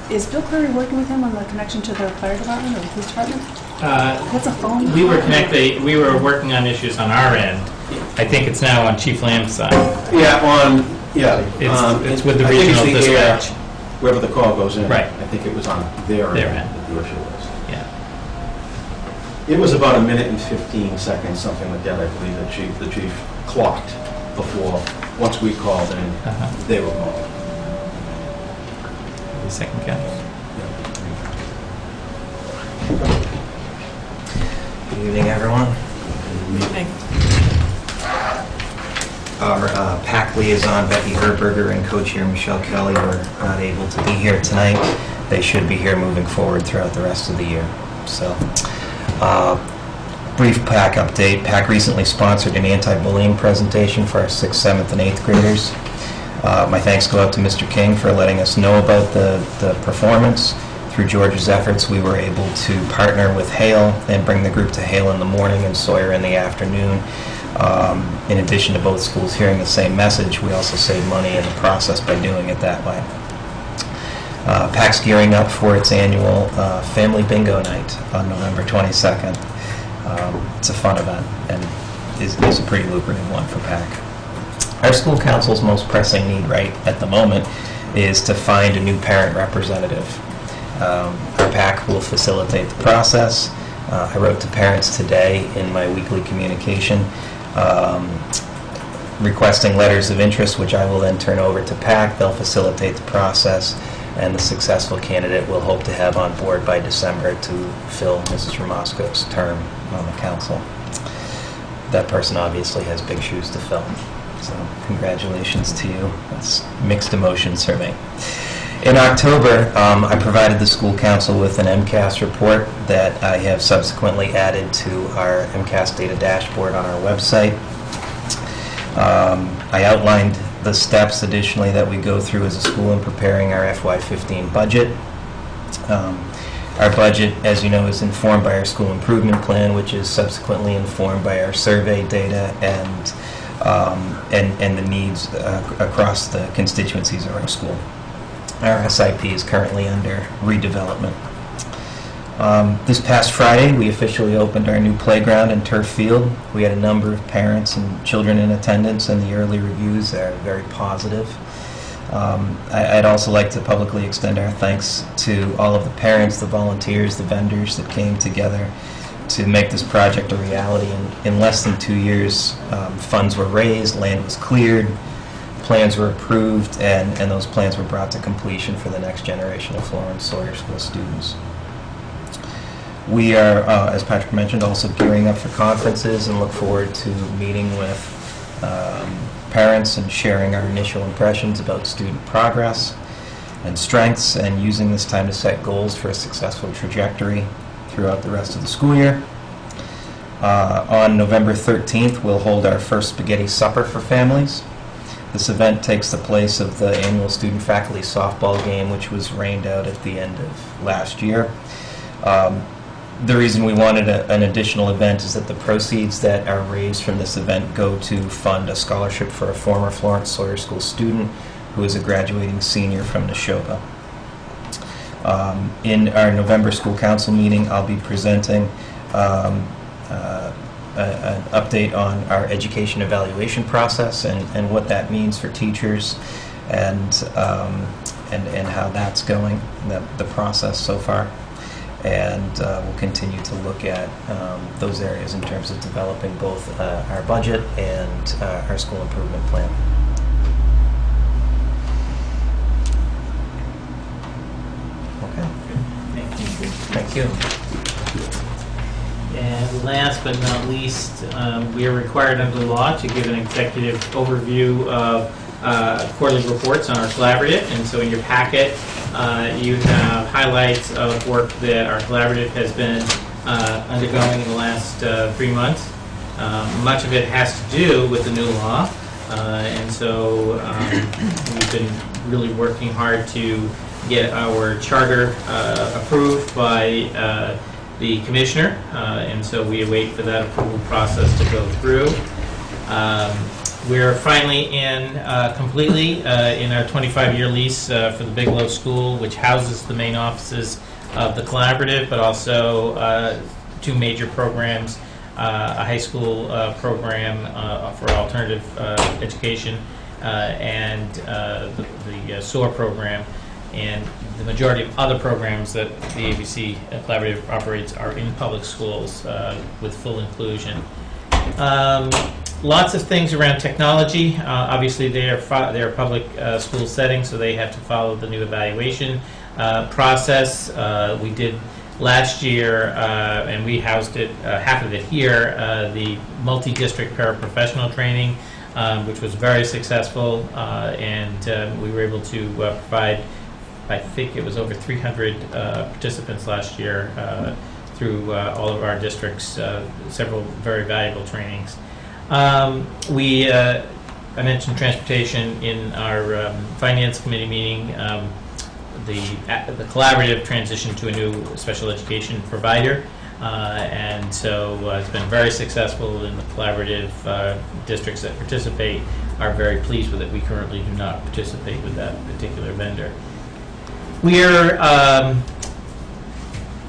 L: Is Bill Curry working with him on the connection to the fire department or the police department? That's a phone?
B: We were working on issues on our end. I think it's now on Chief Lamb's side.
F: Yeah.
B: It's with the
F: I think it's
B: regional
F: the air,
B: dispatch.
F: wherever the call goes in.
B: Right.
F: I think it was on their
B: Their
F: end
B: end.
F: that the issue was.
B: Yeah.
F: It was about a minute and 15 seconds, something like that, I believe, the chief clocked before, once we called in, they were calling.
B: The second count.
E: Good evening, everyone. Our PAC liaison, Becky Herberger, and co-chair Michelle Kelly were not able to be here tonight. They should be here moving forward throughout the rest of the year. So, brief PAC update. PAC recently sponsored an anti-bullying presentation for our 6th, 7th, and 8th graders. My thanks go out to Mr. King for letting us know about the performance. Through George's efforts, we were able to partner with Hale and bring the group to Hale in the morning and Sawyer in the afternoon. In addition to both schools hearing the same message, we also save money in the process by doing it that way. PAC's gearing up for its annual Family Bingo Night on November 22nd. It's a fun event and is a pretty lucrative one for PAC. Our school council's most pressing need right at the moment is to find a new parent representative. Our PAC will facilitate the process. I wrote to parents today in my weekly communication requesting letters of interest, which I will then turn over to PAC. They'll facilitate the process, and the successful candidate will hope to have on board by December to fill Mrs. Ramosko's term on the council. That person obviously has big shoes to fill. So congratulations to you. That's mixed emotions for me. In October, I provided the school council with an MCAS report that I have subsequently added to our MCAS data dashboard on our website. I outlined the steps additionally that we go through as a school in preparing our FY15 budget. Our budget, as you know, is informed by our school improvement plan, which is subsequently informed by our survey data and the needs across the constituencies of our school. Our SIP is currently under redevelopment. This past Friday, we officially opened our new playground and turf field. We had a number of parents and children in attendance, and the early reviews are very positive. I'd also like to publicly extend our thanks to all of the parents, the volunteers, the vendors that came together to make this project a reality. In less than 2 years, funds were raised, land was cleared, plans were approved, and those plans were brought to completion for the next generation of Florence Sawyer School students. We are, as Patrick mentioned, also gearing up for conferences and look forward to meeting with parents and sharing our initial impressions about student progress and strengths, and using this time to set goals for a successful trajectory throughout the rest of the school year. On November 13th, we'll hold our first spaghetti supper for families. This event takes the place of the annual student-faculty softball game, which was rained out at the end of last year. The reason we wanted an additional event is that the proceeds that are raised from this event go to fund a scholarship for a former Florence Sawyer School student who is a graduating senior from Neshoba. In our November school council meeting, I'll be presenting an update on our education evaluation process and what that means for teachers and how that's going, the process so far. And we'll continue to look at those areas in terms of developing both our budget and our school improvement plan. Okay. Thank you.
B: And last but not least, we are required under law to give an executive overview of quarterly reports on our collaborative. And so in your packet, you have highlights of work that our collaborative has been undergoing in the last 3 months. Much of it has to do with the new law. And so we've been really working hard to get our charter approved by the commissioner, and so we await for that approval process to go through. We're finally in completely in our 25-year lease for the Bigelow School, which houses the main offices of the collaborative, but also 2 major programs, a high school program for alternative education and the SOAR program. And the majority of other programs that the ABC Collaborative operates are in public schools with full inclusion. Lots of things around technology. Obviously, they're a public school setting, so they have to follow the new evaluation process. We did last year, and we housed it, half of it here, the multi-district paraprofessional training, which was very successful, and we were able to provide, I think it was over 300 participants last year through all of our districts, several very valuable trainings. I mentioned transportation in our finance committee meeting. The collaborative transitioned to a new special education provider, and so it's been very successful, and the collaborative districts that participate are very pleased with it. We currently do not participate with that particular vendor. We are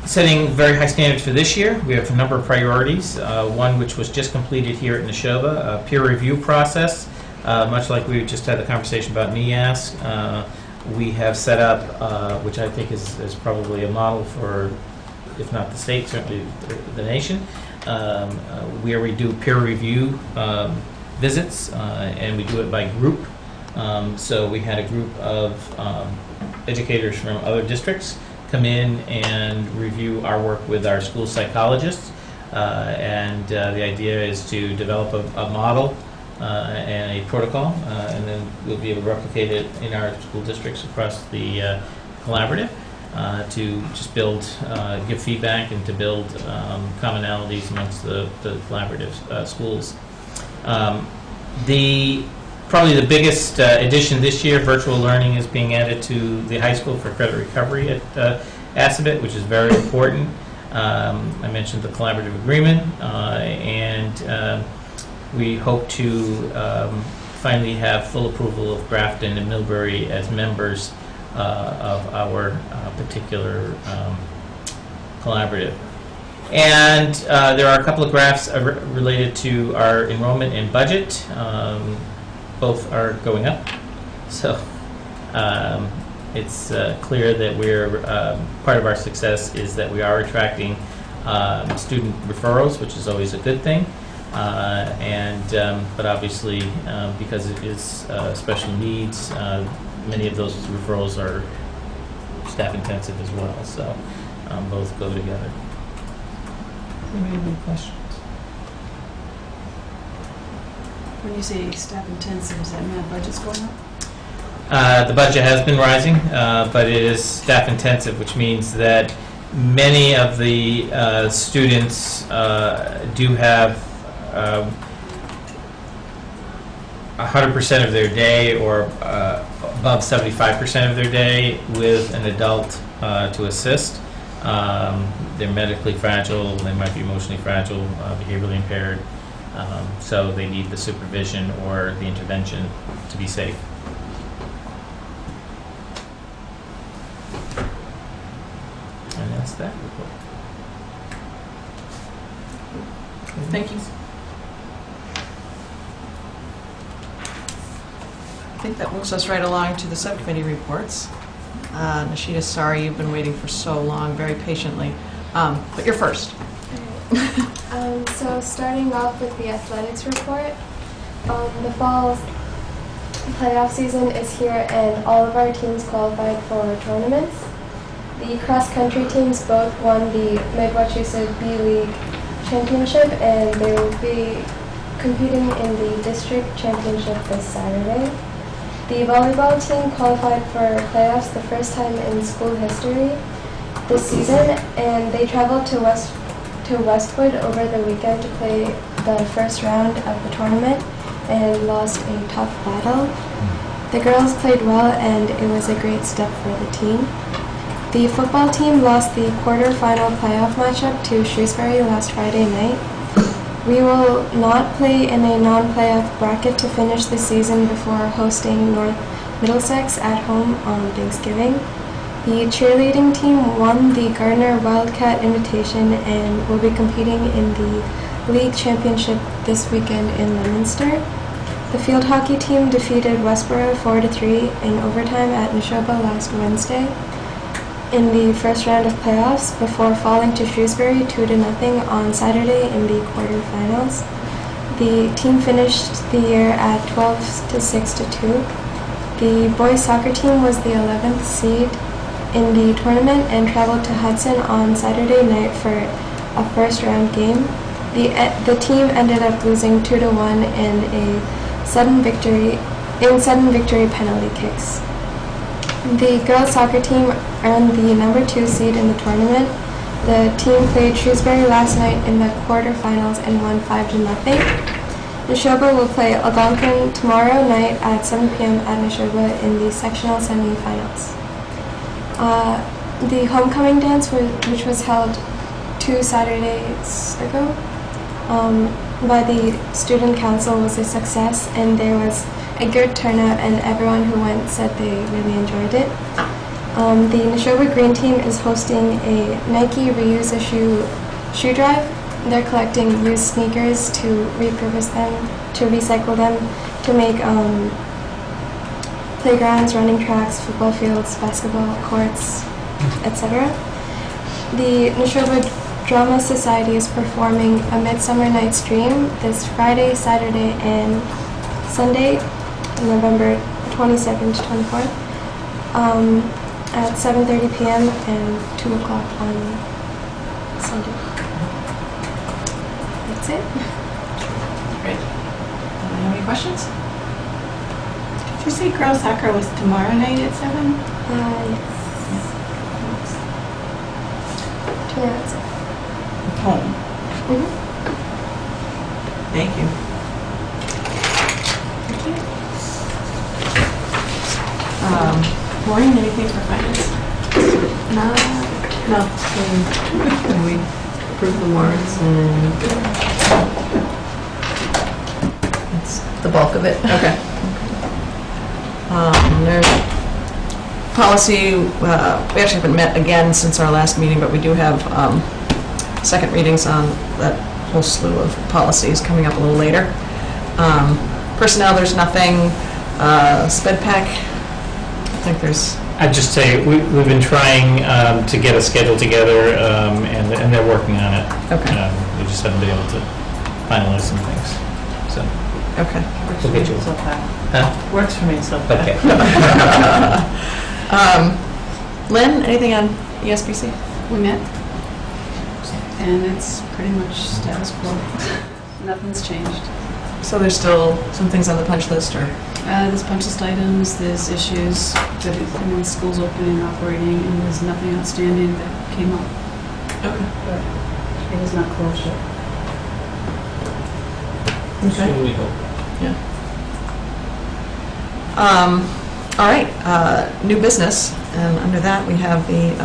B: setting very high standards for this year. We have a number of priorities. One which was just completed here at Neshoba, a peer review process, much like we just had the conversation about NEASC. We have set up, which I think is probably a model for, if not the state, certainly the nation, where we do peer review visits, and we do it by group. So we had a group of educators from other districts come in and review our work with our school psychologists, and the idea is to develop a model and a protocol, and then we'll be able to replicate it in our school districts across the collaborative to just build, give feedback and to build commonalities amongst the collaborative schools. Probably the biggest addition this year, virtual learning is being added to the high school for credit recovery at Assabet, which is very important. I mentioned the collaborative agreement, and we hope to finally have full approval of Grafton and Millbury as members of our particular collaborative. And there are a couple of graphs related to our enrollment and budget. Both are going up, so it's clear that we're part of our success is that we are attracting student referrals, which is always a good thing, but obviously because it is special needs, many of those referrals are staff intensive as well, so both go together. Any questions?
L: When you say staff intensive, does that mean the budget's going up?
B: The budget has been rising, but it is staff intensive, which means that many of the students do have 100% of their day or above 75% of their day with an adult to assist. They're medically fragile, they might be emotionally fragile, behaviorally impaired. So they need the supervision or the intervention to be safe. And that's that report.
A: Thank you. I think that moves us right along to the subcommittee reports. Nishita, sorry you've been waiting for so long, very patiently. But you're first.
M: So starting off with the athletics report, the fall playoff season is here and all of our teams qualified for tournaments. The cross-country teams both won the Mid-Wachusett B-League Championship and they will be competing in the district championship this Saturday. The volleyball team qualified for playoffs the first time in school history this season, and they traveled to Westwood over the weekend to play the first round of the tournament and lost a tough battle. The girls played well and it was a great step for the team. The football team lost the quarterfinal playoff matchup to Shrewsbury last Friday night. We will not play in a non-playoff bracket to finish the season before hosting North Middlesex at home on Thanksgiving. The cheerleading team won the Gardner Wildcat Invitation and will be competing in the league championship this weekend in Leominster. The field hockey team defeated Westboro 4-3 in overtime at Neshoba last Wednesday in the first round of playoffs before falling to Shrewsbury 2-0 on Saturday in the quarterfinals. The team finished the year at 12-6-2. The boys soccer team was the 11th seed in the tournament and traveled to Hudson on Saturday night for a first round game. The team ended up losing 2-1 in a sudden victory penalty kicks. The girls soccer team earned the number 2 seed in the tournament. The team played Shrewsbury last night in the quarterfinals and won 5-0. Neshoba will play Algonquin tomorrow night at 7 p.m. at Neshoba in the sectional semifinals. The homecoming dance, which was held 2 Saturdays ago by the student council, was a success, and there was a good turnout, and everyone who went said they really enjoyed it. The Neshoba Green Team is hosting a Nike reuse shoe drive. They're collecting used sneakers to repurpose them, to recycle them, to make playgrounds, running tracks, football fields, basketball courts, etc. The Neshoba Drama Society is performing A Midsummer Night's Dream this Friday, Saturday, and Sunday, November 22nd to 24th, at 7:30 p.m. and 2 o'clock on Sunday. That's it.
A: Great. Any questions?
D: Did you say girls soccer was tomorrow night at 7?
M: Yes. Tomorrow at 7.
A: Home. Thank you. Maureen, anything for finance?
J: No. Can we approve the warrants and that's the bulk of it.
A: Okay. There's policy, we actually haven't met again since our last meeting, but we do have second readings on that whole slew of policies coming up a little later. Personnel, there's nothing. Sped Pack, I think there's...
B: I'd just say, we've been trying to get a schedule together, and they're working on it.
A: Okay.
B: We just haven't been able to finalize some things, so.
A: Okay.
H: Works
B: We'll
H: for
B: get
H: me
B: you.
H: so far.
B: Huh?
H: Works for me so far.
B: Okay.
A: Lynn, anything on ESBC?
L: We met, and it's pretty much status quo. Nothing's changed.
A: So there's still some things on the punch list, or?
L: There's punch list items, there's issues that when school's opening and operating, and there's nothing outstanding that came up.
A: Okay.
L: But it is not closed yet.
A: Okay.
B: So we hope.
A: Yeah. All right, new business, and under that we have the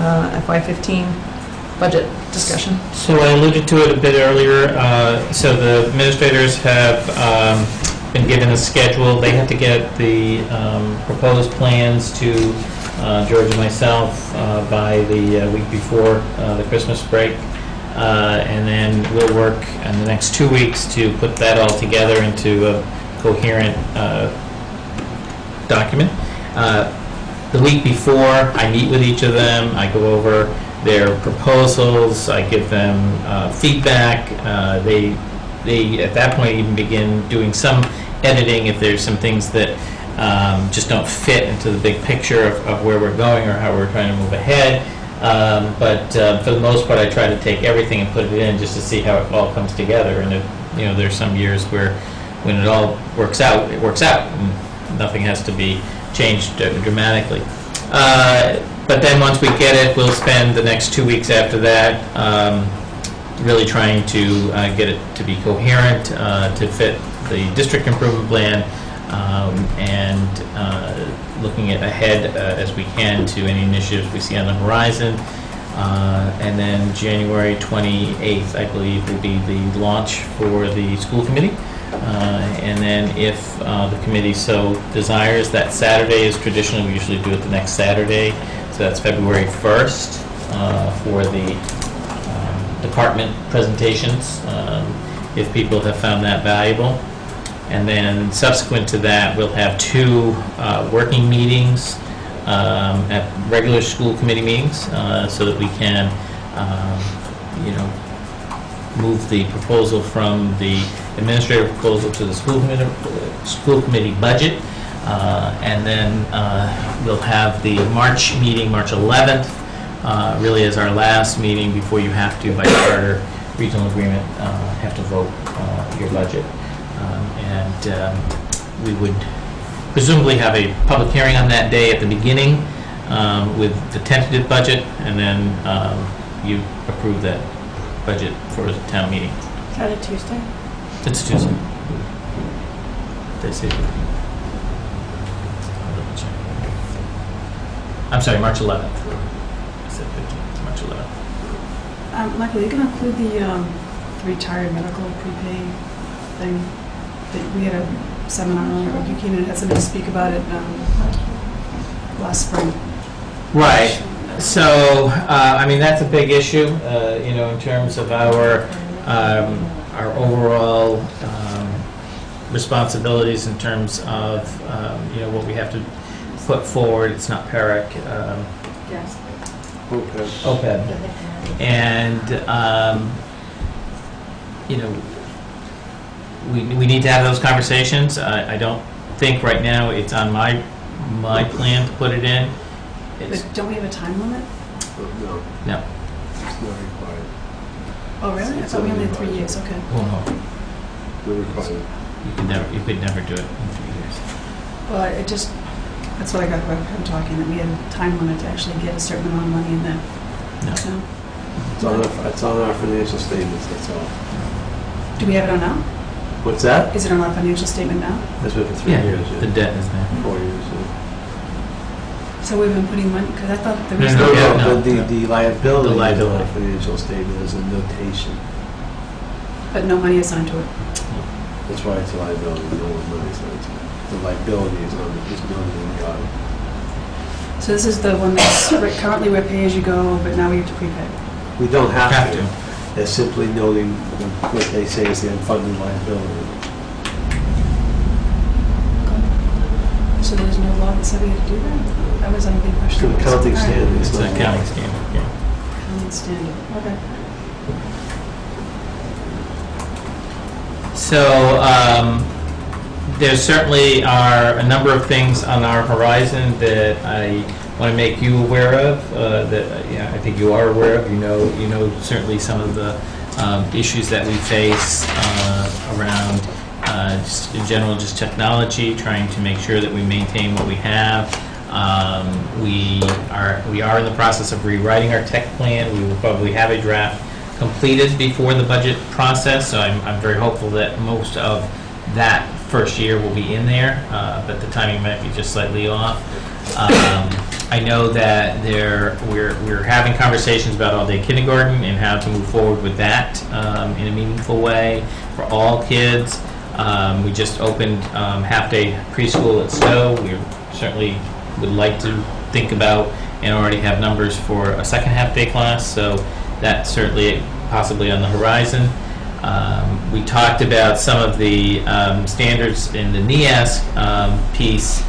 A: FY15 budget discussion.
B: So I alluded to it a bit earlier. So the administrators have been given a schedule. They have to get the proposed plans to George and myself by the week before the Christmas break. And then we'll work in the next 2 weeks to put that all together into a coherent document. The week before, I meet with each of them, I go over their proposals, I give them feedback. They, at that point, even begin doing some editing if there's some things that just don't fit into the big picture of where we're going or how we're trying to move ahead. But for the most part, I try to take everything and put it in just to see how it all comes together. And there's some years where when it all works out, it works out, and nothing has to be changed dramatically. But then once we get it, we'll spend the next 2 weeks after that really trying to get it to be coherent, to fit the district improvement plan, and looking ahead as we can to any initiatives we see on the horizon. And then January 28th, I believe, will be the launch for the school committee. And then if the committee so desires, that Saturday is traditionally, we usually do it the next Saturday, so that's February 1st for the department presentations, if people have found that valuable. And then subsequent to that, we'll have 2 working meetings at regular school committee meetings, so that we can, move the proposal from the administrative proposal to the school committee budget. And then we'll have the March meeting, March 11th, really as our last meeting before you have to, by charter, regional agreement, have to vote your budget. And we would presumably have a public hearing on that day at the beginning with the tentative budget, and then you approve that budget for the town meeting.
D: Is that a Tuesday?
B: It's Tuesday. They say. I'm sorry, March 11th. I said 15th, March 11th.
L: Michael, you can include the retired medical prepay thing. We had a seminar earlier, or you came in and had somebody speak about it last spring.
B: Right. So, that's a big issue, in terms of our overall responsibilities in terms of, what we have to put forward. It's not PERIC.
L: Yes.
B: OPEB. And, we need to have those conversations. I don't think right now it's on my plan to put it in.
L: But don't we have a time limit?
B: No.
N: It's not required.
L: Oh, really? I thought we only had 3 years, okay.
B: Well, no.
N: They're required.
B: You could never do it in 3 years.
L: Well, that's what I got from talking, that we had a time limit to actually get a certain amount of money in there.
B: No.
N: It's on our financial statements, that's all.
L: Do we have it on now?
N: What's that?
L: Is it on our financial statement now?
N: That's been for 3 years, yeah.
B: The debt is there.
N: 4 years, yeah.
L: So we've been putting money, because I thought there was...
B: No.
N: The liability
B: The
N: on
B: liability.
N: our financial statement is a notation.
L: But no money assigned to it.
N: That's why it's a liability, no money assigned to it. The liability is noted in the audit.
L: So this is the one that's currently we're pay-as-you-go, but now we have to prepay.
N: We don't have
B: Have
N: to. They're simply noting what they say is the unfunded liability.
L: So there's no law that said we had to do that? I was under the impression...
N: It's an accounting
L: All right.
N: standard.
B: It's an
N: not
B: accounting
N: law.
B: standard, yeah.
L: Accounting standard, okay.
B: So, there certainly are a number of things on our horizon that I want to make you aware of, that I think you are aware of. You know certainly some of the issues that we face around just in general, just technology, trying to make sure that we maintain what we have. We are in the process of rewriting our tech plan. We will probably have a draft completed before the budget process, so I'm very hopeful that most of that first year will be in there, but the timing might be just slightly off. I know that we're having conversations about all-day kindergarten and how to move forward with that in a meaningful way for all kids. We just opened half-day preschool at Stowe. We certainly would like to think about and already have numbers for a second half-day class, so that's certainly possibly on the horizon. We talked about some of the standards in the NEASC piece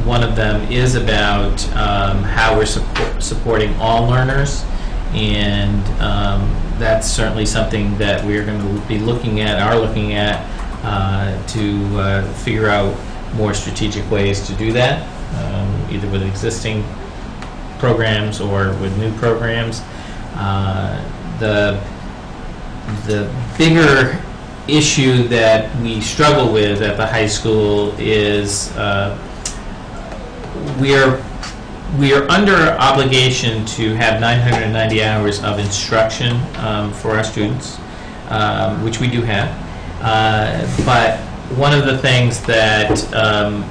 B: One of them is about how we're supporting all learners, and that's certainly something that we're going to be looking at to figure out more strategic ways to do that, either with existing programs or with new programs. The bigger issue that we struggle with at the high school is we are under obligation to have 990 hours of instruction for our students, which we do have. But one of the things that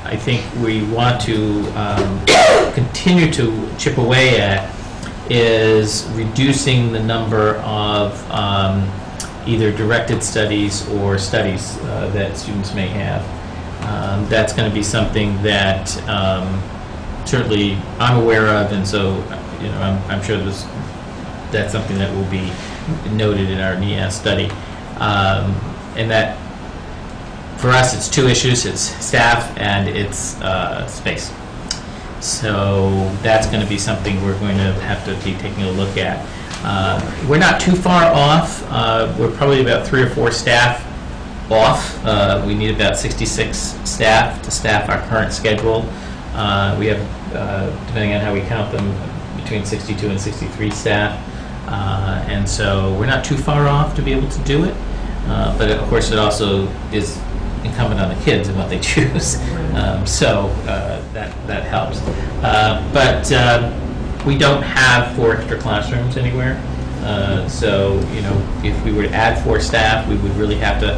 B: I think we want to continue to chip away at is reducing the number of either directed studies or studies that students may have. That's going to be something that certainly I'm aware of, and so I'm sure that's something that will be noted in our NEAS study. And that for us, it's two issues: it's staff and it's space. So that's going to be something we're going to have to be taking a look at. We're not too far off. We're probably about 3 or 4 staff off. We need about 66 staff to staff our current schedule. We have, depending on how we count them, between 62 and 63 staff. And so we're not too far off to be able to do it. But of course, it also is incumbent on the kids and what they choose. So that helps. But we don't have 4 extra classrooms anywhere. So, if we were to add 4 staff, we would really have to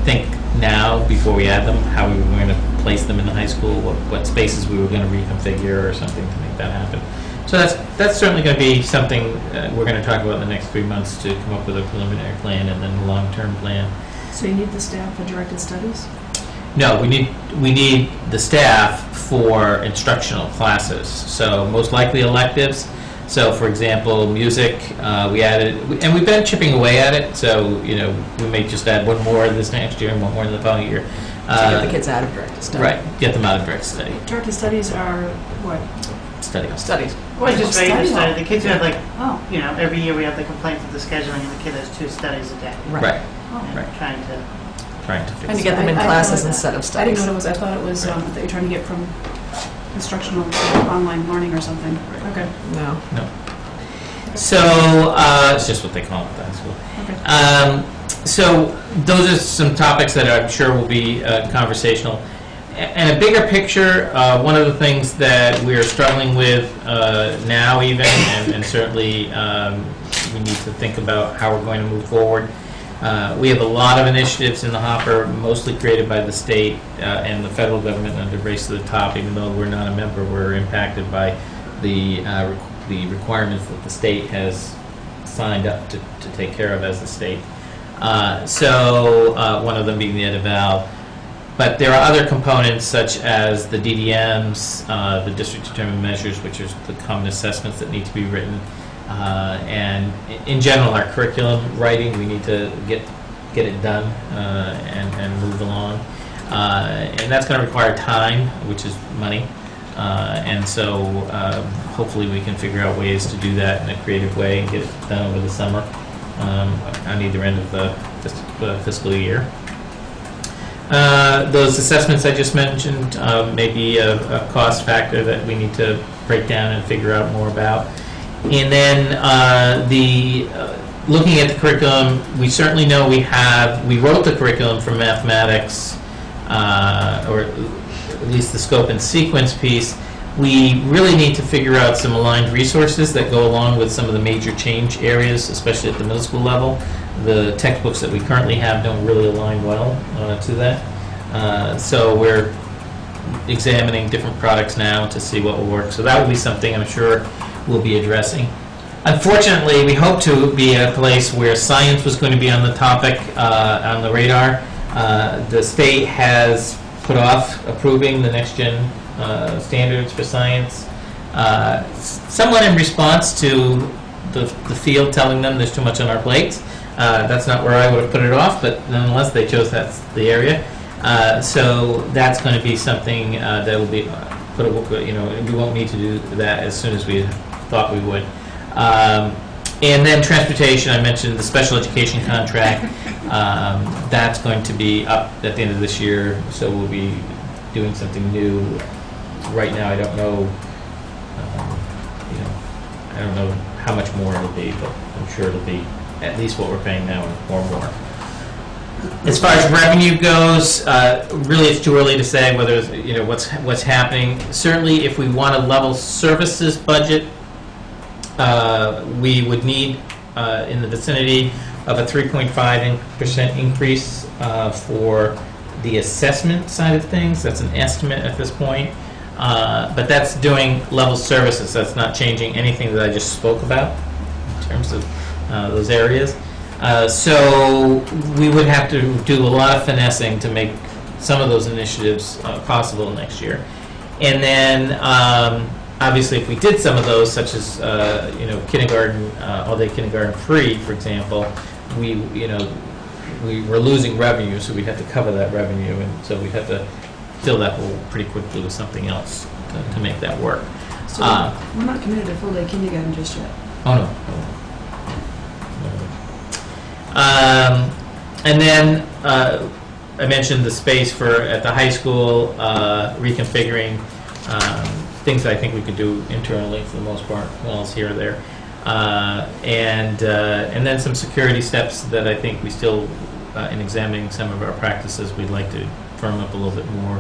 B: think now, before we add them, how we were going to place them in the high school, what spaces we were going to reconfigure or something to make that happen. So that's certainly going to be something we're going to talk about in the next 3 months to come up with a preliminary plan and then a long-term plan.
L: So you need the staff for directed studies?
B: No, we need the staff for instructional classes. So most likely electives. So for example, music, we added, and we've been chipping away at it. So we may just add 1 more this next year and 1 more in the following year.
L: To get the kids out of directed study.
B: Right, get them out of directed study.
L: Directed studies are what?
B: Studies.
H: Well, just regular
L: Study hall.
H: study. The kids have every year we have the complaints of the scheduling, and the kid has 2 studies a day.
B: Right.
H: And
B: Right.
H: trying to
B: fix
L: And to
B: it.
L: get them in
J: I
L: classes
J: thought
L: instead of
J: that.
L: studies. I didn't know what it was. I thought it was that you're trying to get from instructional to online learning or something. Okay.
J: No.
B: So it's just what they call it at the high school.
L: Okay.
B: So those are some topics that I'm sure will be conversational. And a bigger picture, one of the things that we're struggling with now even, and certainly we need to think about how we're going to move forward. We have a lot of initiatives in the hopper, mostly created by the state and the federal government under Race to the Top. Even though we're not a member, we're impacted by the requirements that the state has signed up to take care of as a state. So one of them being the EduVal. But there are other components such as the DDMs, the district determined measures, which are the common assessments that need to be written. And in general, our curriculum writing, we need to get it done and move along. And that's going to require time, which is money. And so hopefully we can figure out ways to do that in a creative way and get it done over the summer on either end of the fiscal year. Those assessments I just mentioned may be a cost factor that we need to break down and figure out more about. And then looking at the curriculum, we certainly know we wrote the curriculum for mathematics, or at least the scope and sequence piece. We really need to figure out some aligned resources that go along with some of the major change areas, especially at the middle school level. The textbooks that we currently have don't really align well to that. So we're examining different products now to see what will work. So that will be something I'm sure we'll be addressing. Unfortunately, we hope to be at a place where science was going to be on the topic, on the radar. The state has put off approving the next-gen standards for science, somewhat in response to the field telling them there's too much on our plates. That's not where I would have put it off, but nonetheless, they chose that's the area. So that's going to be something that will be we won't need to do that as soon as we thought we would. And then transportation, I mentioned the special education contract. That's going to be up at the end of this year, so we'll be doing something new. Right now, I don't know. I don't know how much more it'll be, but I'm sure it'll be at least what we're paying now or more. As far as revenue goes, really it's too early to say whether what's happening. Certainly, if we want a level services budget, we would need in the vicinity of a 3.5% increase for the assessment side of things. That's an estimate at this point. But that's doing level services. That's not changing anything that I just spoke about in terms of those areas. So we would have to do a lot of finessing to make some of those initiatives possible next year. And then obviously if we did some of those, such as kindergarten, all-day kindergarten free, for example, we were losing revenue, so we'd have to cover that revenue, and so we'd have to fill that hole pretty quickly with something else to make that work.
L: So we're not committed to full-day kindergarten just yet.
B: Oh, no. And then I mentioned the space at the high school, reconfiguring things that I think we could do internally for the most part, walls here or there. And then some security steps that I think we still, in examining some of our practices, we'd like to firm up a little bit more,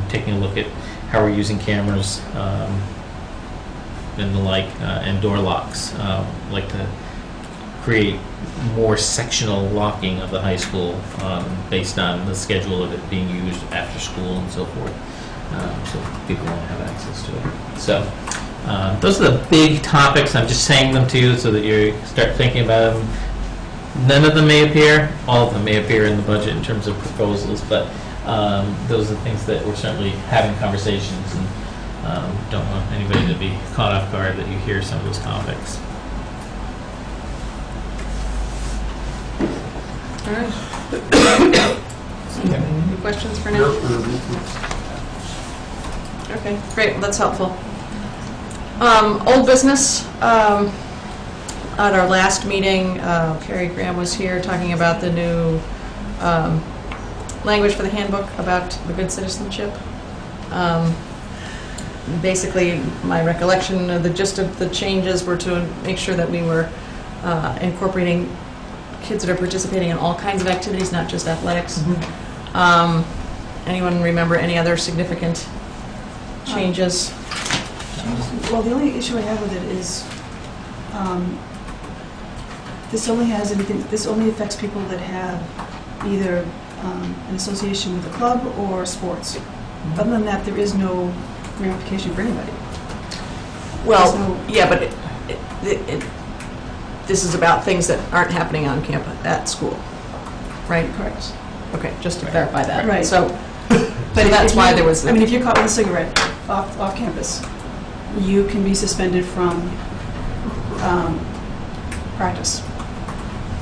B: taking a look at how we're using cameras and the like, and door locks. Like to create more sectional locking of the high school based on the schedule of it being used after school and so forth, so people won't have access to it. So those are the big topics. I'm just saying them to you so that you start thinking about them. None of them may appear. All of them may appear in the budget in terms of proposals, but those are things that we're certainly having conversations, and don't want anybody to be caught off guard that you hear some of those topics.
A: All right. Any questions for now? Okay, great, that's helpful. Old business. At our last meeting, Carrie Graham was here talking about the new language for the handbook about the good citizenship. Basically, my recollection of the gist of the changes were to make sure that we were incorporating kids that are participating in all kinds of activities, not just athletics. Mm-hmm. Anyone remember any other significant changes?
L: Well, the only issue I have with it is this only affects people that have either an association with a club or sports. Mm-hmm. Other than that, there is no ramification for anybody.
A: Well, yeah, but this is about things that aren't happening on campus at school, right?
L: Correct.
A: Okay, just to clarify that.
L: Right.
A: So,
L: but
A: that's why there was.
L: I mean, if you're caught with a cigarette off campus, you can be suspended from practice.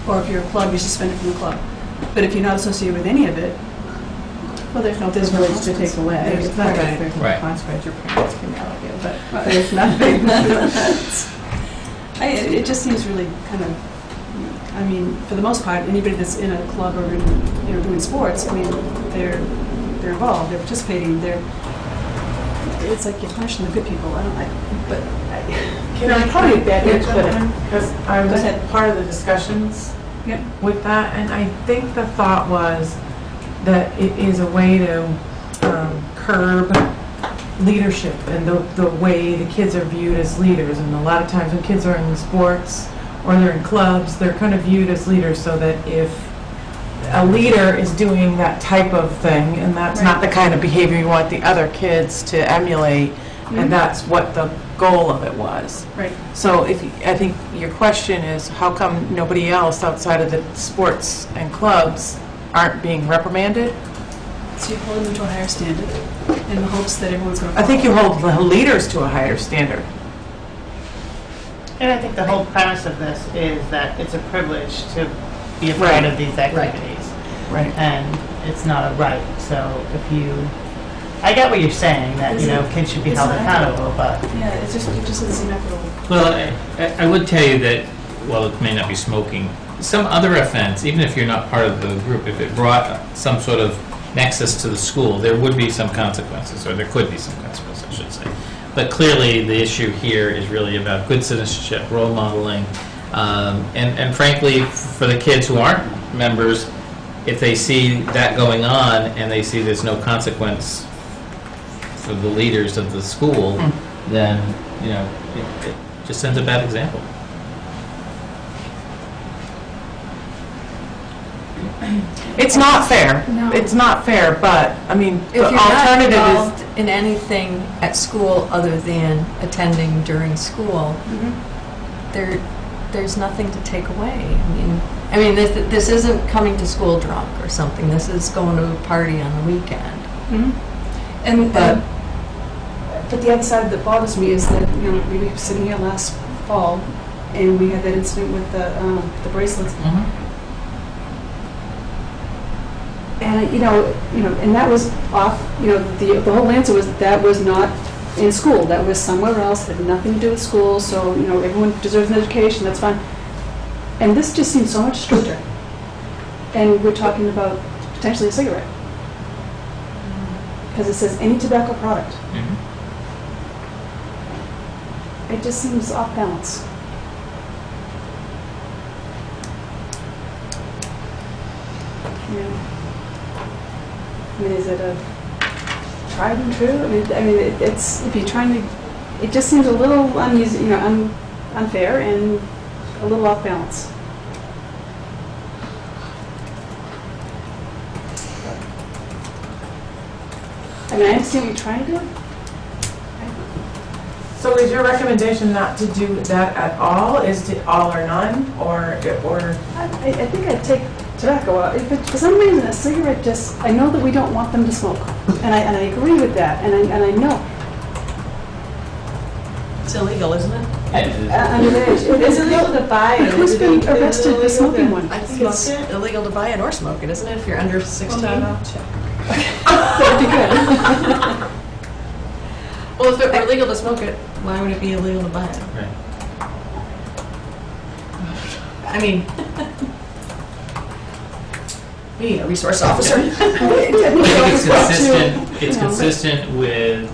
L: Or if you're a club, you're suspended from the club. But if you're not associated with any of it,
D: Well, there's no privilege to take away. It's not that there's no
B: Right.
D: consequence, your parents can yell at you, but there's nothing.
L: it just seems really kind of, I mean, for the most part, anybody that's in a club or in, doing sports, I mean, they're involved, they're participating, it's like you're punishing the good people.
K: Can I
D: probably bad
K: get
D: news, but
K: because I was
D: ahead.
K: part of the discussions
L: Yeah.
K: with that, and I think the thought was that it is a way to curb leadership and the way the kids are viewed as leaders. And a lot of times when kids are in sports or they're in clubs, they're kind of viewed as leaders, so that if a leader is doing that type of thing, and that's not the kind of behavior you want the other kids to emulate, and that's what the goal of it was.
L: Right.
K: So I think your question is, how come nobody else outside of the sports and clubs aren't being reprimanded?
L: So you hold them to a higher standard in the hopes that everyone's going to
K: I think you hold the leaders to a higher standard.
H: And I think the whole premise of this is that it's a privilege to be a part of these activities.
K: Right.
H: And it's not a right. So if you, I get what you're saying, that, you know, kids should be
L: It's
H: held
L: not
H: accountable, but
L: Yeah, it just doesn't seem equitable.
B: Well, I would tell you that, while it may not be smoking, some other offense, even if you're not part of the group, if it brought some sort of nexus to the school, there would be some consequences, or there could be some consequences, I should say. But clearly, the issue here is really about good citizenship, role modeling, and frankly, for the kids who aren't members, if they see that going on and they see there's no consequence for the leaders of the school, then, you know, it just sends a bad example.
K: It's not fair.
L: No.
K: It's not fair, but, I mean,
J: If
K: the
J: you're not
K: alternative is,
J: involved in anything at school other than attending during school, there's nothing to take away. I mean, this isn't coming to school drunk or something. This is going to a party on the weekend.
L: And,
J: But-
L: but the other side that bothers me is that, you know, we were sitting here last fall, and we had that incident with the bracelets. And, you know, and that was off, you know, the whole answer was that was not in school. That was somewhere else, had nothing to do with school, so, you know, everyone deserves an education, that's fine. And this just seems so much stricter. And we're talking about potentially a cigarette. Because it says any tobacco product. It just seems off balance. Yeah. I mean, is it a tried and true? I mean, it's, if you're trying to, it just seems a little unfair and a little off balance. I mean, I understand what you're trying to do.
K: so is your recommendation not to do that at all? Is to all or none, or?
L: I think I'd take tobacco out. If for some reason a cigarette just, I know that we don't want them to smoke, and I agree with that, and I know.
G: It's illegal, isn't it?
L: Underage.
H: it's illegal to buy it.
L: Who's been arrested for smoking one?
G: I think it's illegal to buy it or smoke it, isn't it, if you're under 16?
L: That'd be good.
G: Well, if it were illegal to smoke it, why would it be illegal to buy it?
B: Right.
G: I mean, me, a resource officer.
B: I think it's consistent, it's consistent with,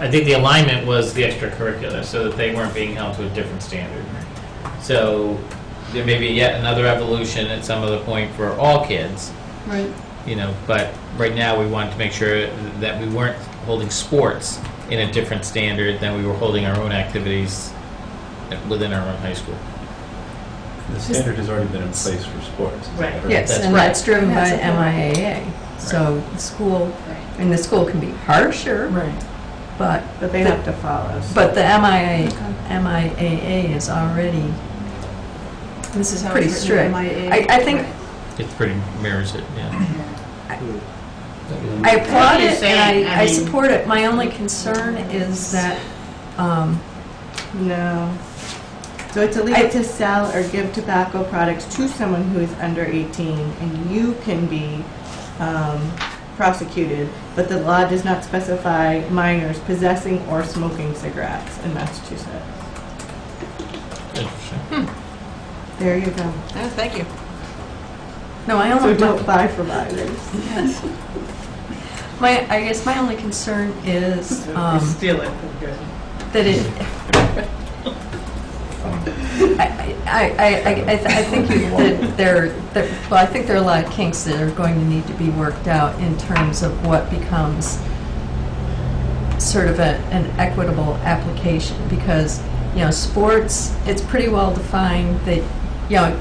B: I think the alignment was the extracurricular, so that they weren't being held to a different standard. So there may be yet another evolution at some other point for all kids,
L: Right.
B: you know, but right now we wanted to make sure that we weren't holding sports in a different standard than we were holding our own activities within our own high school.
C: The standard has already been in place for sports. is that
H: Right.
C: correct?
J: Yes,
B: That's
J: and
B: right.
J: that's driven by
L: That's okay.
J: MIAA. So the school, I mean, the school can be harsher,
K: Right.
J: but
D: But they have to follow.
J: But the MIAA is already
L: This is how
J: pretty
L: it's
J: strict.
L: written in MIA.
J: I think,
B: It pretty mirrors it, yeah.
J: I applaud
H: you're
J: it
H: saying,
J: and
H: I
J: I
H: mean-
J: support it. My only concern is that,
D: No. So it's illegal to sell or give tobacco products to someone who is under 18, and you can be prosecuted, but the law does not specify minors possessing or smoking cigarettes in Massachusetts.
B: Interesting.
D: There you go.
G: Oh, thank you.
J: no, I
D: So
J: only,
D: don't buy for minors.
J: I guess my only concern is
H: Steal it.
J: that it, I think that I think there are a lot of kinks that are going to need to be worked out in terms of what becomes sort of an equitable application, because, you know, sports, it's pretty well defined that, you know,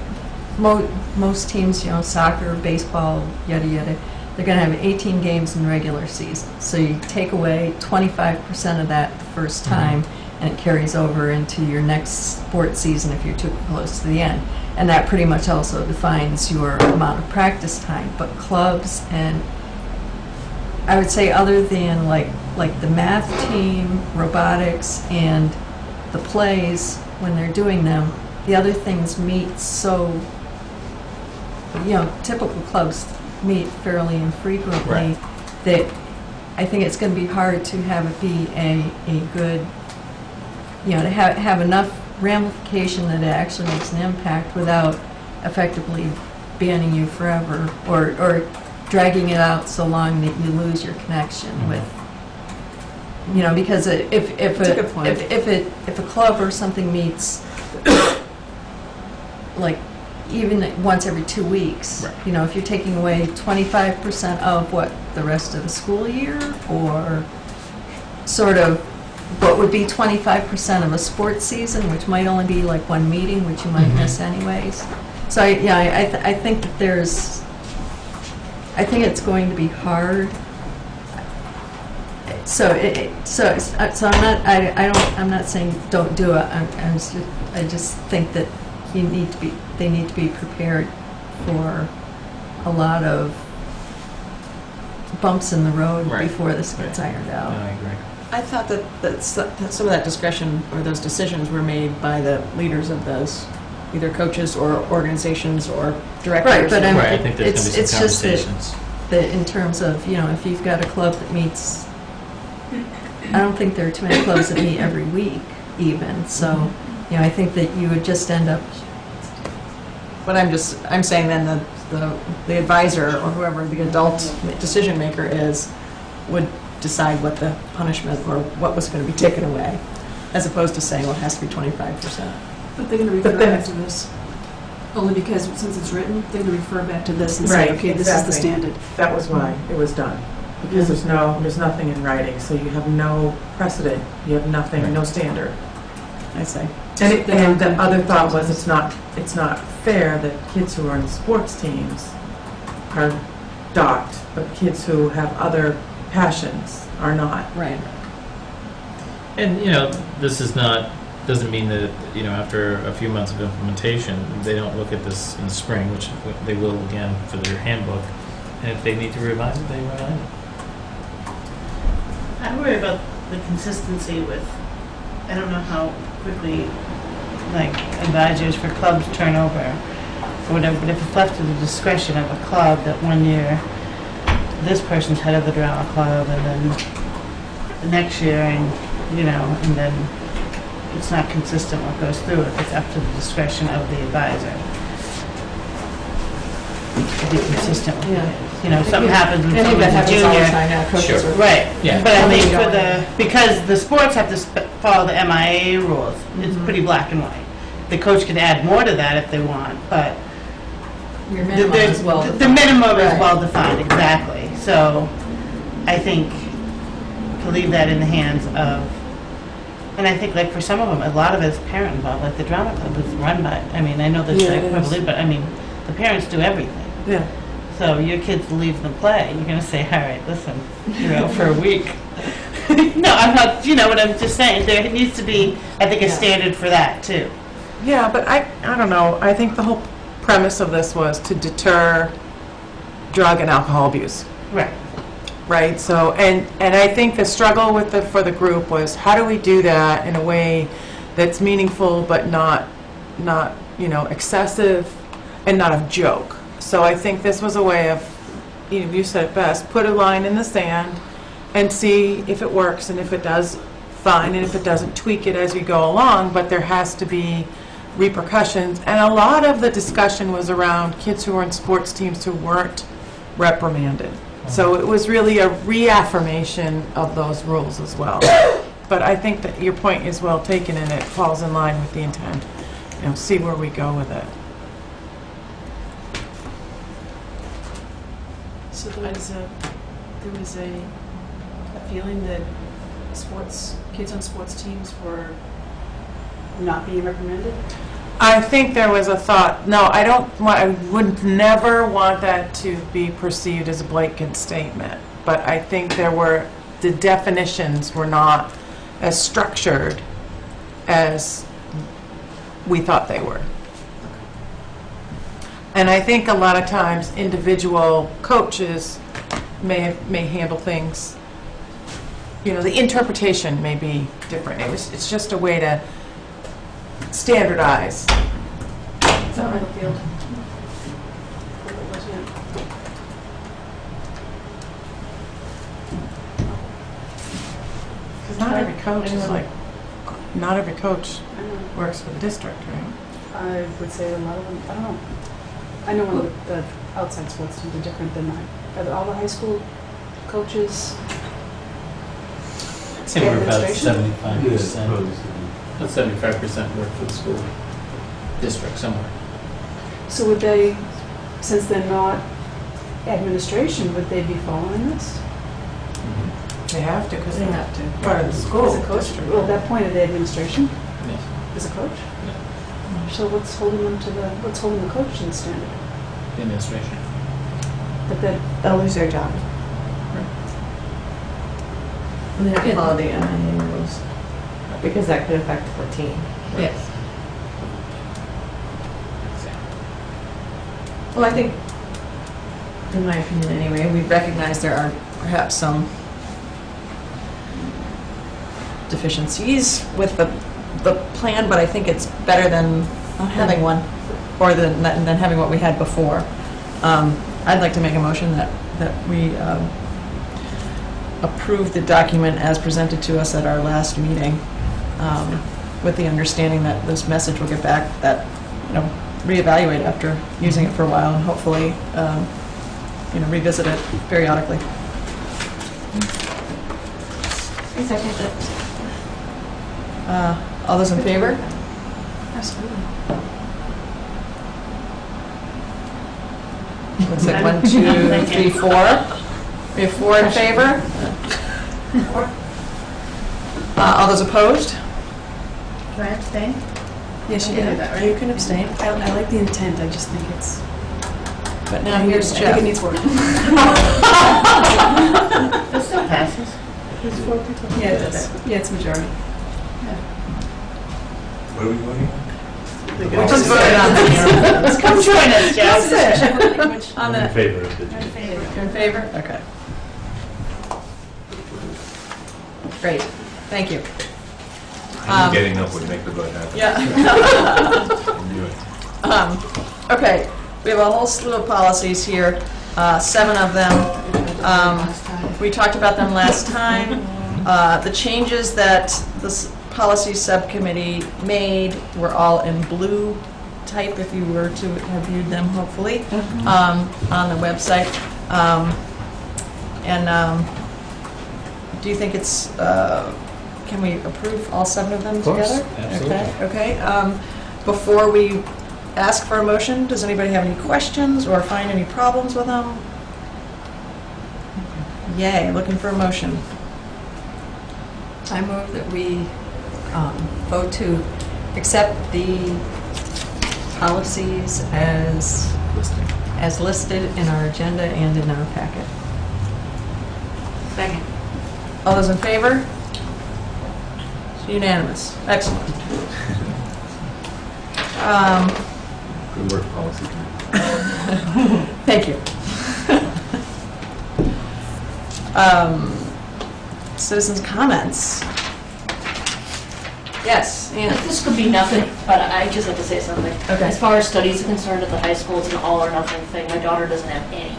J: most teams, you know, soccer, baseball, yada, yada, they're going to have 18 games in regular season. So you take away 25% of that the first time, and it carries over into your next sports season if you're too close to the end. And that pretty much also defines your amount of practice time. But clubs, and I would say other than like the math team, robotics, and the plays, when they're doing them, the other things meet so, you know, typical clubs meet fairly infrequently,
B: Right.
J: that I think it's going to be hard to have it be a good, to have enough ramification that it actually makes an impact without effectively banning you forever or dragging it out so long that you lose your connection with, because if
L: That's a good point.
J: if a club or something meets like even once every 2 weeks,
B: Right.
J: If you're taking away 25% of what the rest of the school year, or sort of what would be 25% of a sports season, which might only be like one meeting, which you might miss anyways. So I think that I think it's going to be hard. So I'm not saying don't do it. I just think that they need to be prepared for a lot of bumps in the road
B: Right.
J: before this gets ironed out.
B: No, I agree.
A: I thought that some of that discretion or those decisions were made by the leaders of those, either coaches or organizations or directors.
J: Right, but
B: Right, I think there's going to be
J: it's
B: some
J: just
B: conversations.
J: that in terms of, if you've got a club that meets, I don't think there are too many clubs that meet every week even, so, I think that you would just end up,
A: But I'm saying then the advisor or whoever the adult decision maker is would decide what the punishment or what was going to be taken away, as opposed to saying, well, it has to be 25%.
L: But they're going to refer back to this, only because since it's written, they're going to refer back to this and say,
K: Right,
L: okay, this is the
K: exactly.
L: standard.
K: That was why it was done, because there's nothing in writing, so you have no precedent, you have nothing, no standard.
A: I say.
K: And the other thought was, it's not fair that kids who are in sports teams are docked, but kids who have other passions are not.
A: Right.
B: And, this doesn't mean that, after a few months of implementation, they don't look at this in the spring, which they will again for their handbook. And if they need to revise it, they revise it.
H: I worry about the consistency with, I don't know how quickly, advisors for clubs turn over or whatever, but if it's left to the discretion of a club that one year this person's head of the drama club and then the next year and then it's not consistent what goes through it, it's up to the discretion of the advisor to be consistent with it. Something happens when
A: I think that
H: someone's a
A: happens all the
H: junior.
A: time now, coaches
B: Sure.
A: are-
H: Right,
B: Yeah.
H: but I mean,
A: Going.
H: because the sports have to follow the MIA rules, it's pretty black and white. The coach can add more to that if they want, but
J: your minimum as well.
H: the minimum is
J: Right.
H: well defined, exactly. So I think to leave that in the hands of, and I think for some of them, a lot of it is parent involved, like the drama club is run by, I know there's
K: Yeah, it is.
H: equivalent, but the parents do everything.
K: Yeah.
H: So your kids leave them play, you're gonna say, all right, listen, for a week. No, I'm not, what I'm just saying, there needs to be, I think, a standard for that too.
K: Yeah, but I don't know, I think the whole premise of this was to deter drug and alcohol abuse.
H: Right.
K: Right, so, and I think the struggle for the group was, how do we do that in a way that's meaningful but not excessive and not a joke? So I think this was a way of, you said it best, put a line in the sand and see if it works, and if it does, fine, and if it doesn't, tweak it as we go along, but there has to be repercussions. And a lot of the discussion was around kids who were in sports teams who weren't reprimanded. So it was really a reaffirmation of those rules as well. But I think that your point is well taken, and it falls in line with the intent. See where we go with it.
L: So there was a feeling that kids on sports teams were not being reprimanded?
K: I think there was a thought, no, I would never want that to be perceived as a blanket statement, but I think the definitions were not as structured as we thought they were. And I think a lot of times individual coaches may handle things, the interpretation may be different. It's just a way to standardize.
L: Is that right, Field?
K: not every coach is like, not every coach works for the district, right?
L: I would say a lot of them, I don't know. I know one of the outside sports teams are different than mine. Are all the high school coaches?
B: I'd say we're about
L: Administration?
B: 75%. About 75% work for the school district somewhere.
L: So would they, since they're not administration, would they be following this?
K: They have to, because
G: They
K: they're
G: have to.
K: part of the school.
L: As a coach? Well, at that point, are they administration
B: Yes.
L: as a coach? So what's holding them to the, what's holding the coach to the standard?
B: The administration.
L: But that,
G: They'll lose their job. And they have to follow the MIA rules, because that could affect the team.
J: Yes. Well, I think, in my opinion anyway, we recognize there are perhaps some deficiencies with the plan, but I think it's better than not having one, or than having what we had before. I'd like to make a motion that we approve the document as presented to us at our last meeting, with the understanding that this message will get back, that, reevaluate after using it for a while, and hopefully, revisit it periodically.
G: I second it.
J: All those in favor?
L: absolutely.
J: Looks like 1, 2, 3, 4. We have 4 in favor. All those opposed?
H: Can I abstain?
J: Yes, you
L: Yeah,
J: can.
L: that, right?
J: You can abstain.
L: I like the intent, I just think it's,
J: But now here's
L: I
J: Jeff.
L: think it needs work.
H: It still passes.
L: Yeah, it does. Yeah, it's majority.
C: What are we voting
J: We just voted on this.
H: Come join us, Jeff.
J: On
C: on?
J: the,
C: In favor of the.
J: you're in favor? Okay. Great, thank you.
C: I'm getting up would make the vote happen.
J: Yeah.
C: Knew it.
J: Okay, we have a whole slew of policies here, 7 of them. We talked about them last time. The changes that this policy subcommittee made were all in blue type, if you were to have viewed them, hopefully, on the website. Do you think it's, can we approve all 7 of them
B: Of course,
J: together?
B: absolutely.
J: Okay. Before we ask for a motion, does anybody have any questions or find any problems with them? Yay, looking for a motion.
G: I move that we vote to accept the policies as listed in our agenda and in our packet.
H: Second.
J: All those in favor? It's unanimous. Excellent.
C: Good work, policy.
J: Thank you. Citizens' comments. Yes, Anna?
O: This could be nothing, but I just have to say something.
J: Okay.
O: As far as studies are concerned at the high school, it's an all or nothing thing. My daughter doesn't have any.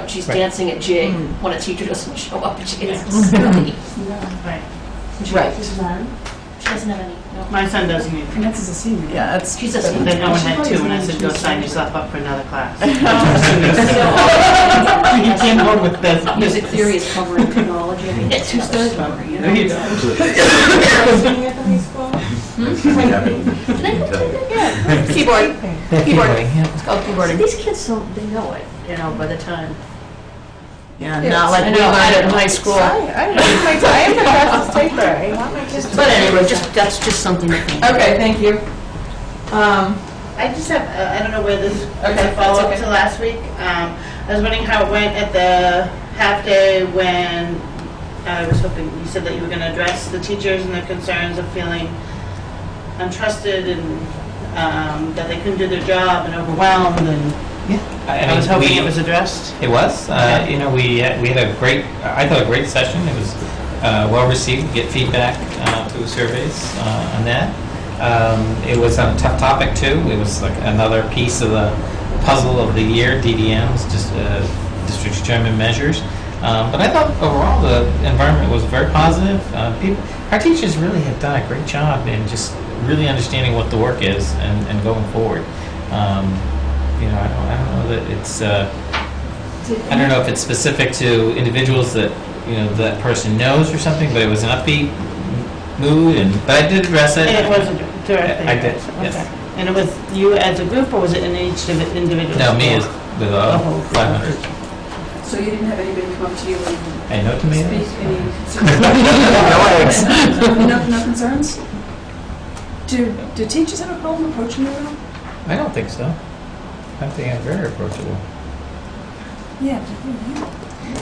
O: She's
B: Right.
O: dancing at jig when a teacher doesn't show up, and she gets silly.
H: Right.
J: Right.
O: She doesn't have any, no.
H: My son doesn't either.
L: And that's as a senior.
J: Yeah, that's.
O: She's a
H: Then no one had 2, and I said, go sign yourself up for another class.
K: You came home with this.
O: Music theory is covering technology. I mean, it's just a story, you know?
K: There you go.
J: Keyboard. Keyboarding. It's called
O: So
J: keyboarding.
O: these kids, they know it, by the time.
J: Yeah, not like we learned it in high school.
G: I am the fastest taker. I want my kids to.
O: But anyway, that's just something to think about.
J: Okay, thank you.
H: I just have, I don't know where this,
J: Okay,
H: a follow-up
J: that's okay.
H: to last week. I was wondering how it went at the half-day when I was hoping, you said that you were going to address the teachers and their concerns of feeling untrusted and that they couldn't do their job and overwhelmed, and I was hoping it was addressed.
B: It was. We had a great, I thought a great session. It was well received. Get feedback through surveys on that. It was on a tough topic too. It was like another piece of the puzzle of the year, DDMs, just district determined measures. But I thought overall the environment was very positive. Our teachers really have done a great job in just really understanding what the work is and going forward. You know, I don't know that it's. I don't know if it's specific to individuals that that person knows or something, but it was an upbeat mood, but I did address it.
H: And it was directly.
B: I did,
H: addressed,
B: yes.
H: okay. And it was you as a group, or was it in each individual?
B: No, me as
H: school?
B: with
H: The whole
B: 500.
L: So you didn't have anybody come up to you and
B: Hey, no tomatoes?
L: speak any
B: No eggs.
L: No concerns? Do teachers have a problem approaching you at all?
B: I don't think so. I think I'm very approachable.
L: Yeah.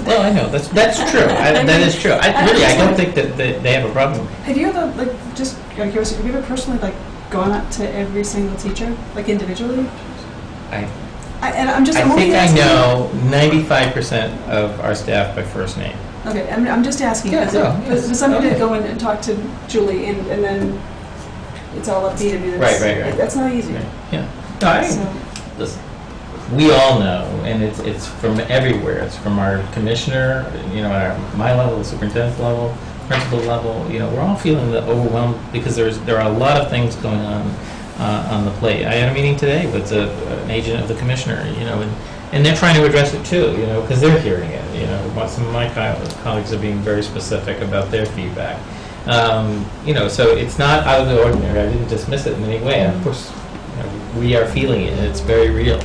B: Well, I know, that's true. That is true. I don't think that they have a problem.
L: Have you ever, like, just out of curiosity, have you ever personally, like, gone up to every single teacher, like, individually?
B: I
L: I'm only
B: think I
L: asking.
B: know 95% of our staff by first name.
L: Okay, I'm just asking.
B: Yeah, no,
L: For somebody to go in and talk to Julie and then it's all upbeat, I mean,
B: Right.
L: that's not easy.
B: Right. Yeah. No,
L: So-
B: listen, we all know, and it's from everywhere. It's from our commissioner, at my level, the superintendent's level, principal level. We're all feeling the overwhelmed because there are a lot of things going on the plate. I had a meeting today with an agent of the commissioner, and they're trying to address it too, because they're hearing it. Some of my colleagues are being very specific about their feedback. So it's not out of the ordinary. I didn't dismiss it in any way. Of course, we are feeling it, and it's very real.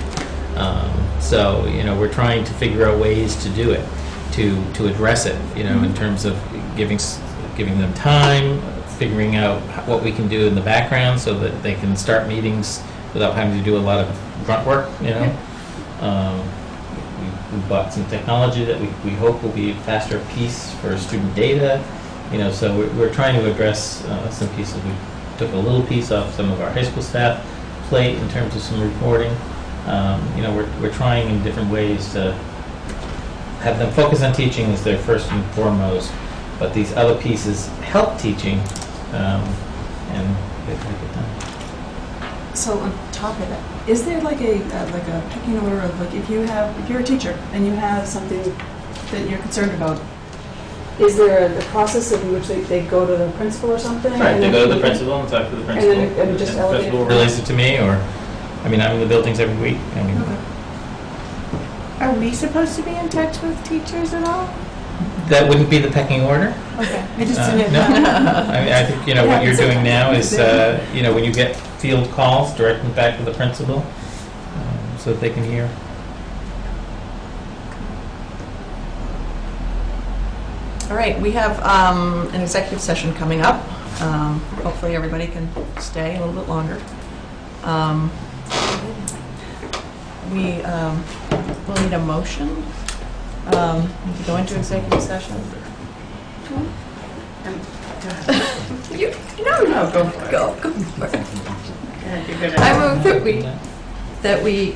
B: So we're trying to figure out ways to do it, to address it, in terms of giving them time, figuring out what we can do in the background so that they can start meetings without having to do a lot of grunt work, We bought some technology that we hope will be a faster piece for student data, so we're trying to address some pieces. We took a little piece off some of our high school staff plate in terms of some reporting. We're trying in different ways to have them focus on teaching as their first and foremost, but these other pieces help teaching, and get it done.
L: So on top of that, is there like a pecking order of, like, if you're a teacher and you have something that you're concerned about, is there a process in which they go to the principal or something?
B: Right, they go to the principal and talk to the principal.
L: And then it just
B: the
L: elevates
B: principal
L: from
B: relays
L: there?
B: it to me, or, I'm in the buildings every week.
H: Are we supposed to be in touch with teachers at all?
B: That wouldn't be the pecking order.
H: Okay. I just
B: No.
H: didn't know.
B: I think, what you're doing now is, when you get field calls, direct them back to the principal, so that they can hear.
P: All right, we have an executive session coming up. Hopefully, everybody can stay a little bit longer. We will need a motion to go into executive session. No, go for it. Go for it. I move that we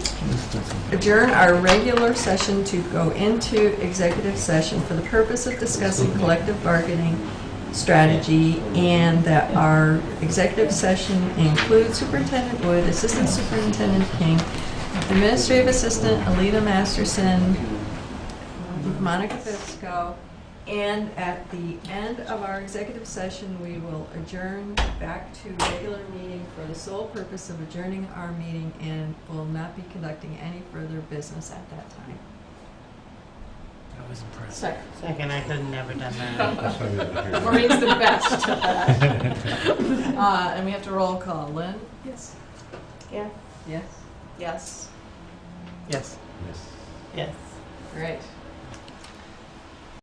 P: adjourn our regular session to go into executive session for the purpose of discussing collective bargaining strategy, and that our executive session includes Superintendent Wood, Assistant Superintendent King, Administrative Assistant Alita Masterson, Monica Fisco, and at the end of our executive session, we will adjourn back to regular meeting for the sole purpose of adjourning our meeting, and will not be conducting any further business at that time.
B: I was impressed.
H: Second, I could have never done that.
P: Maureen's the best at that. And we have to roll call. Lynn?
L: Yes.
H: Yeah.
P: Yes. Yes.
K: Yes.
H: Yes.
P: Great.